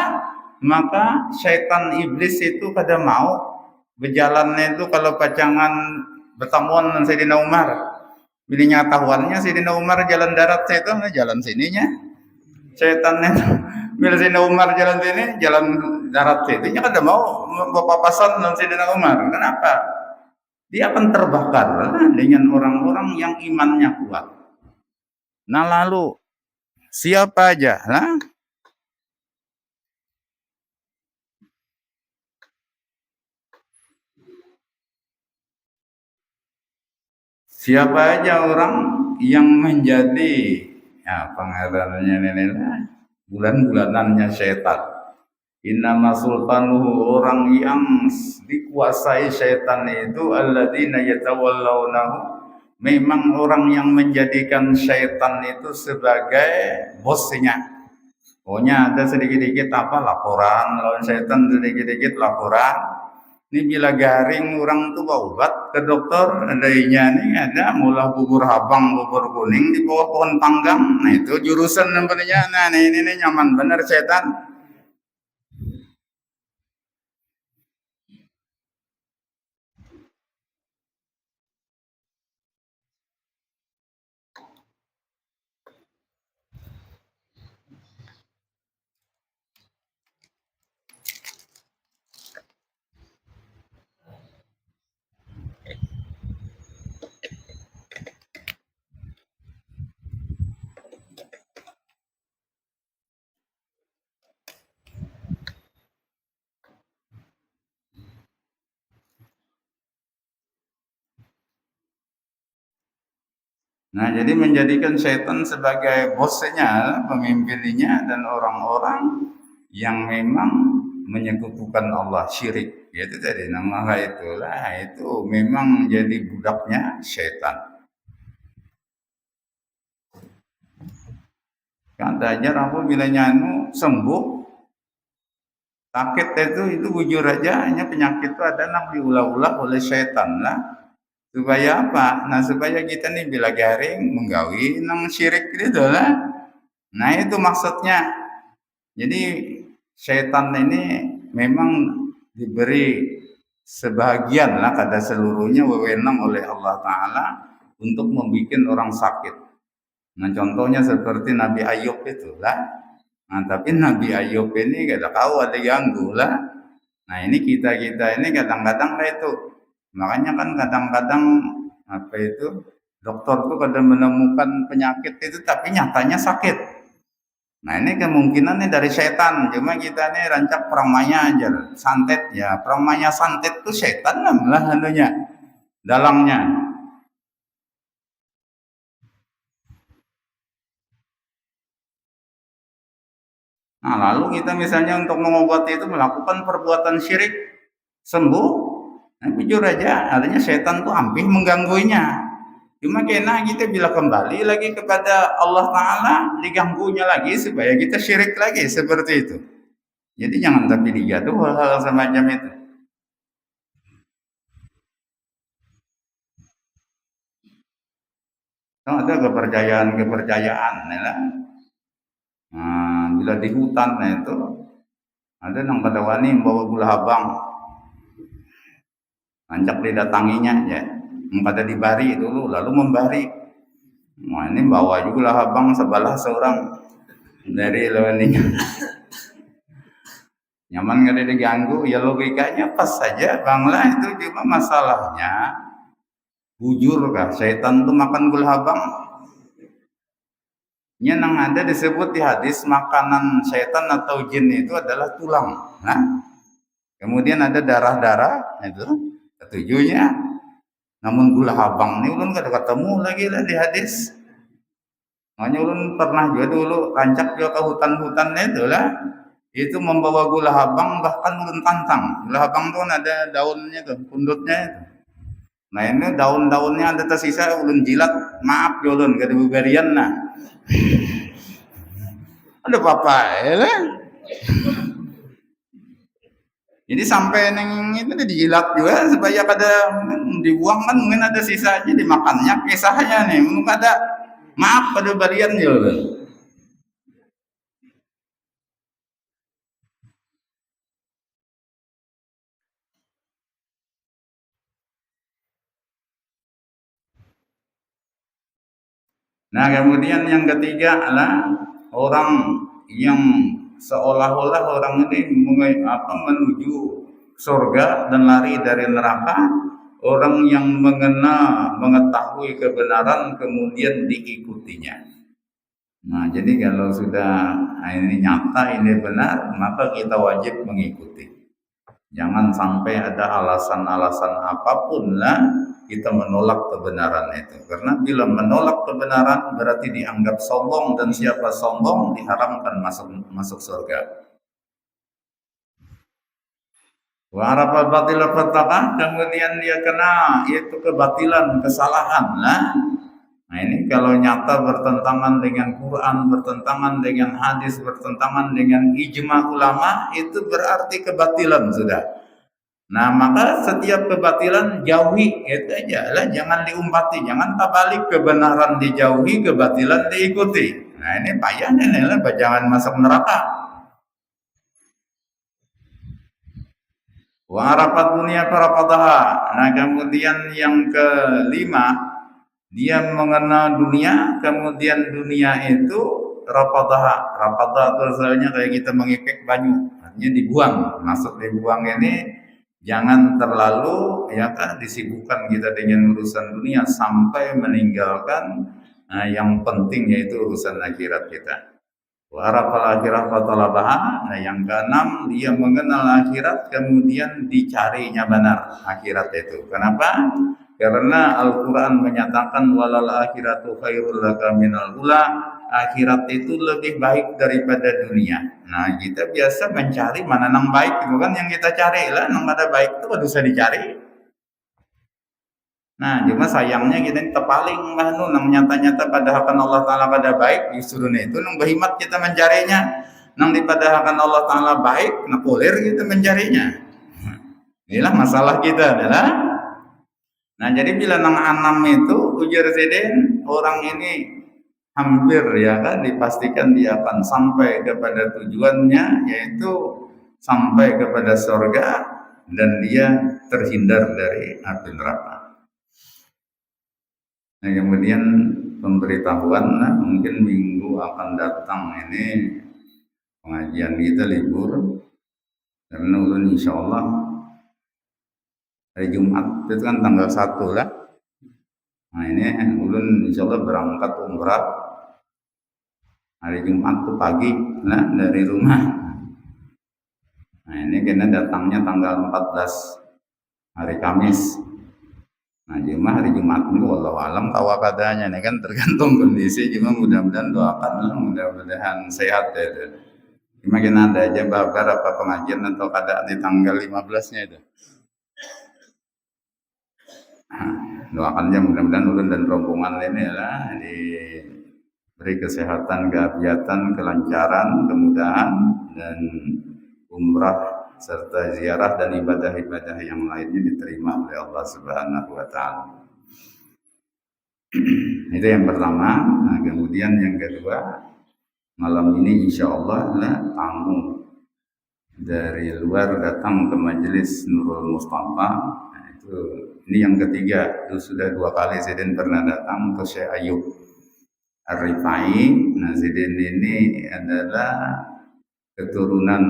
maka syaitan iblis itu kada mau berjalannya itu kalau pacangan bertemuan dengan Sayyidina Umar. Bila tahuannya Sayyidina Umar jalan darat itu jalan sininya. Syaitannya bila Sayyidina Umar jalan sini, jalan darat itu nya kada mau berpapasan dengan Sayyidina Umar. Kenapa? Dia akan terbakar dengan orang-orang yang imannya kuat. Nah lalu siapa aja? Nah, siapa aja orang yang menjadi ya pengarannya ini bulan-bulanannya setan. Innama sultanuhu orang yang dikuasai setan itu alladzina yatawallawnahu. Memang orang yang menjadikan syaitan itu sebagai bosnya. Pokoknya ada sedikit-sedikit apa laporan, lawan setan sedikit-sedikit laporan. Ini bila garing orang tuh obat ke dokter, ada nih ada mula bubur habang, bubur kuning di bawah pohon panggang. Nah itu jurusan namanya. Nah ini nyaman bener setan. Nah, jadi menjadikan setan sebagai bosnya, pemimpinnya dan orang-orang yang memang menyekutukan Allah syirik. Itu tadi nama itulah itu memang jadi budaknya setan. Kata aja aku bila nyanu sembuh sakit itu bujur aja hanya penyakit itu ada nak diulah-ulah oleh setan lah. Supaya apa? Nah supaya kita nih bila garing menggawi nang syirik gitu lah. Nah itu maksudnya. Jadi setan ini memang diberi sebagian lah kada seluruhnya wewenang oleh Allah Ta'ala untuk membuat orang sakit. Nah contohnya seperti Nabi Ayub itu lah. Nah tapi Nabi Ayub ini kada tahu ada ganggu lah. Nah ini kita ini kadang-kadang itu. Makanya kan kadang-kadang apa itu dokter tuh kadang menemukan penyakit itu tapi nyatanya sakit. Nah ini kemungkinannya dari setan, cuma kita ini rancak peramanya aja, santet ya, peramanya santet tuh setan lah anunya, dalangnya. Nah lalu kita misalnya untuk mengobati itu melakukan perbuatan syirik, sembuh, Nah, jujur aja, artinya setan tuh hampir mengganggunya. Cuma kena kita bila kembali lagi kepada Allah Ta'ala, diganggunya lagi supaya kita syirik lagi seperti itu. Jadi jangan sampai dijatuh hal-hal semacam itu. Nah, ada kepercayaan, ya lah. Nah, bila di hutan, nah itu ada yang pada wani membawa gula habang, anjak didatanginya, ya. Yang pada dibari dulu, lalu membari. Nah, ini bawa juga habang sebelah seorang dari lawan ini. Nyaman nggak ada diganggu, ya logikanya pas saja banglah itu, cuma masalahnya bujur kah setan tuh makan gula habang? Yang ada disebut di hadis makanan setan atau jin itu adalah tulang. Nah, kemudian ada darah-darah itu ketujuhnya. Namun gula habang ini ulun gak ketemu lagi lah di hadis. Makanya ulun pernah juga dulu rancak juga ke hutan-hutan itu lah. Itu membawa gula habang, bahkan ulun tantang. Gula habang tuh ada daunnya tuh, pundutnya itu. Nah ini daun-daunnya ada tersisa, ulun jilat, maaf ya ulun gak ada bubarian nah. Ada apa ya lah. Jadi sampai neng itu dijilat juga supaya pada dibuang kan mungkin ada sisanya dimakannya, kisahnya nih mungkin ada maaf pada barian ya ulun. Nah, kemudian yang ketiga adalah orang yang seolah-olah orang ini menuju surga dan lari dari neraka, orang yang mengetahui kebenaran kemudian diikutinya. Nah, jadi kalau sudah ini nyata, ini benar, maka kita wajib mengikuti. Jangan sampai ada alasan-alasan apapun lah kita menolak kebenaran itu. Karena bila menolak kebenaran berarti dianggap sombong, dan siapa sombong diharamkan masuk surga. Wa arafal batila fattaqah, kemudian dia kena yaitu kebatilan, kesalahan lah. Nah ini kalau nyata bertentangan dengan Quran, bertentangan dengan hadis, bertentangan dengan ijma ulama, itu berarti kebatilan sudah. Nah maka setiap kebatilan jauhi, itu aja lah, jangan diumpati, jangan tabalik, kebenaran dijauhi, kebatilan diikuti. Nah ini payah ini lah, jangan masuk neraka. Wa arafat dunia farafadaha. Nah kemudian yang kelima, dia mengenal dunia, kemudian dunia itu rapadaha. Rapadaha itu soalnya kayak kita mengipek banyu, artinya dibuang. Masuk dibuang ini jangan terlalu ya kan disibukkan kita dengan urusan dunia sampai meninggalkan yang penting yaitu urusan akhirat kita. Wa arafal akhirah fatalabaha. Nah yang keenam, dia mengenal akhirat kemudian dicarinya benar akhirat itu. Kenapa? Karena Al-Quran menyatakan walal akhiratu khairul laka minal ula. Akhirat itu lebih baik daripada dunia. Nah kita biasa mencari mana yang baik, itu kan yang kita cari lah. Yang ada baik itu bisa dicari. Nah cuma sayangnya kita terpaling lah nu nang nyata-nyata padahal Allah Ta'ala pada baik, justru itu nang berhimat kita mencarinya. Nang dipadahkan Allah Ta'ala baik, nah polir kita mencarinya. Inilah masalah kita adalah. Nah jadi bila nang anam itu ujar seden, orang ini hampir ya kan dipastikan dia akan sampai kepada tujuannya, yaitu sampai kepada surga, dan dia terhindar dari api neraka. Nah kemudian pemberitahuan, nah, mungkin minggu akan datang ini pengajian kita libur karena ulun insya Allah hari Jumat itu kan tanggal 1 lah. Nah ini ulun insya Allah berangkat umrah hari Jumat tuh pagi nah dari rumah. Nah ini kena datangnya tanggal 14 hari Kamis. Nah cuma hari Jumat itu wallahu alam tawa katanya nih kan tergantung kondisi, cuma mudah-mudahan doakan mudah-mudahan sehat ya. Cuma kena ada aja beberapa pengajian atau keadaan di tanggal 15-nya itu. Doakannya mudah-mudahan ulun dan rombongan ini lah diberi kesehatan, keafiatan, kelancaran, kemudahan dan umrah serta ziarah dan ibadah-ibadah yang lainnya diterima oleh Allah Subhanahu wa taala. Itu yang pertama. Nah, kemudian yang kedua, malam ini insya Allah lah tamu dari luar datang ke majelis Nurul Mustafa. Nah, itu ini yang ketiga. Itu sudah 2 kali Zidin pernah datang ke Syekh Ayub Ar-Rifai. Nah, Zidin ini adalah keturunan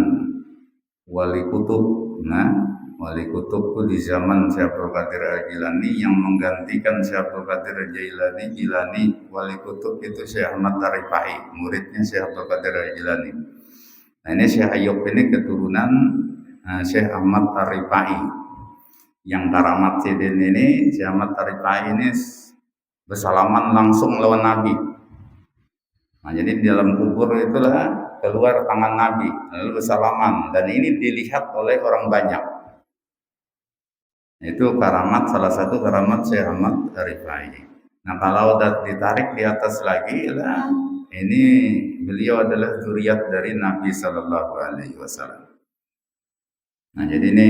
wali kutub. Nah, wali kutub itu di zaman Syekh Abdul Qadir Al-Jilani yang menggantikan Syekh Abdul Qadir Al-Jilani. Wali kutub itu Syekh Ahmad Ar-Rifai, muridnya Syekh Abdul Qadir Al-Jilani. Nah, ini Syekh Ayub ini keturunan Syekh Ahmad Ar-Rifai. Yang karamat Sidin ini, Syekh Ahmad Ar-Rifai ini bersalaman langsung lawan Nabi. Nah, jadi di dalam kubur itulah keluar tangan Nabi lalu bersalaman, dan ini dilihat oleh orang banyak. Itu karamat, salah satu karamat Syekh Ahmad Ar-Rifai. Nah, kalau ditarik di atas lagi lah, ini beliau adalah zuriat dari Nabi Sallallahu Alaihi Wasallam. Nah, jadi ini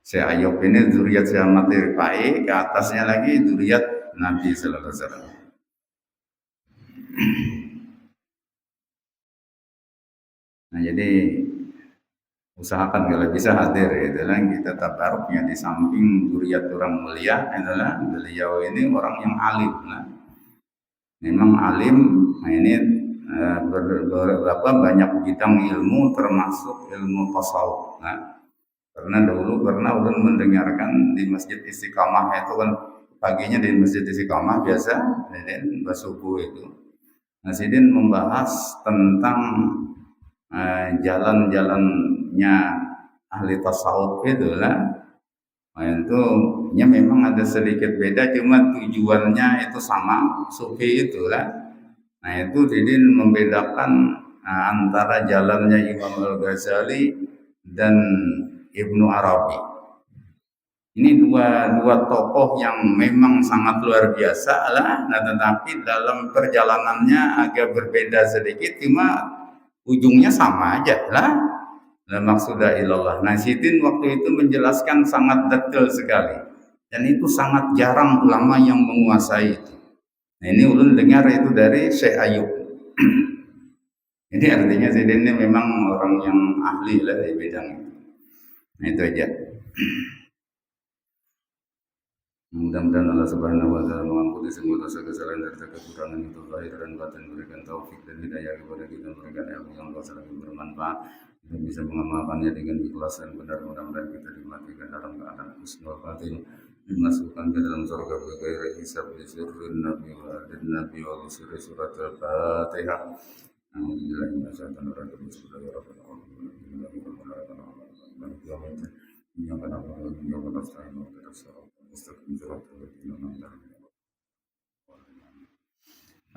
Syekh Ayub ini zuriat Syekh Ahmad Ar-Rifai, ke atasnya lagi zuriat Nabi Sallallahu Alaihi Wasallam. Nah, jadi usahakan kalau bisa hadir, itulah kita tabaruknya di samping zuriat orang mulia adalah beliau ini orang yang alim. Nah, memang alim. Nah, ini banyak bidang ilmu termasuk ilmu tasawuf. Nah, karena dulu pernah ulun mendengarkan di Masjid Istiqamah itu kan paginya di Masjid Istiqamah biasa dan subuh itu. Nah, Sidin membahas tentang jalan-jalannya ahli tasawuf itu lah. Nah, itu ya memang ada sedikit beda, cuma tujuannya itu sama, sufi itulah. Nah, itu Sidin membedakan antara jalannya Imam Al-Ghazali dan Ibnu Arabi. Ini dua tokoh yang memang sangat luar biasa lah. Nah, tetapi dalam perjalanannya agak berbeda sedikit, cuma ujungnya sama aja lah. La maqsuda ilallah. Nah, Sidin waktu itu menjelaskan sangat detail sekali. Dan itu sangat jarang ulama yang menguasai itu. Nah, ini ulun dengar itu dari Syekh Ayub. Jadi artinya Sidin ini memang orang yang ahli lah di bidang itu. Nah, itu aja. Mudah-mudahan Allah Subhanahu wa taala mengampuni semua dosa kesalahan dan kekurangan itu lahir dan batin, berikan taufik dan hidayah kepada kita, berikan ilmu yang bermanfaat dan bisa mengamalkannya dengan ikhlas dan benar. Mudah-mudahan kita dimatikan dalam keadaan husnul khatimah, dimasukkan ke dalam surga bighairi hisab bi sirrin nabi wa adin nabi wa sirri surat al-Fatihah. Alhamdulillah masyaallah rajim bismillahirrahmanirrahim. Yang kena yang kena stain wa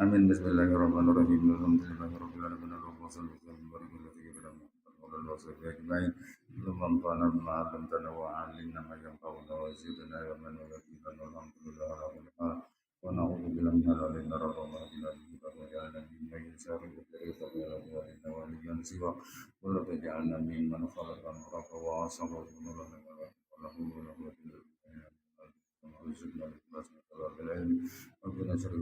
Amin. Bismillahirrahmanirrahim. Alhamdulillahirabbil alamin. Allahumma shalli wa sallim wa barik ala sayyidina Muhammad wa ala alihi ajmain. Allahumma anfa'na bima 'allamtana wa 'allimna ma yanfa'una wa zidna ilman wa yaqina. Alhamdulillah ala kulli hal. Wa na'udzu billahi min halalin nar wa ma billahi wa ja'alna min syarri al-fitri wa waliyan siwa wa la taj'alna mimman khalaqa amraka wa asaba wa la ربنا شر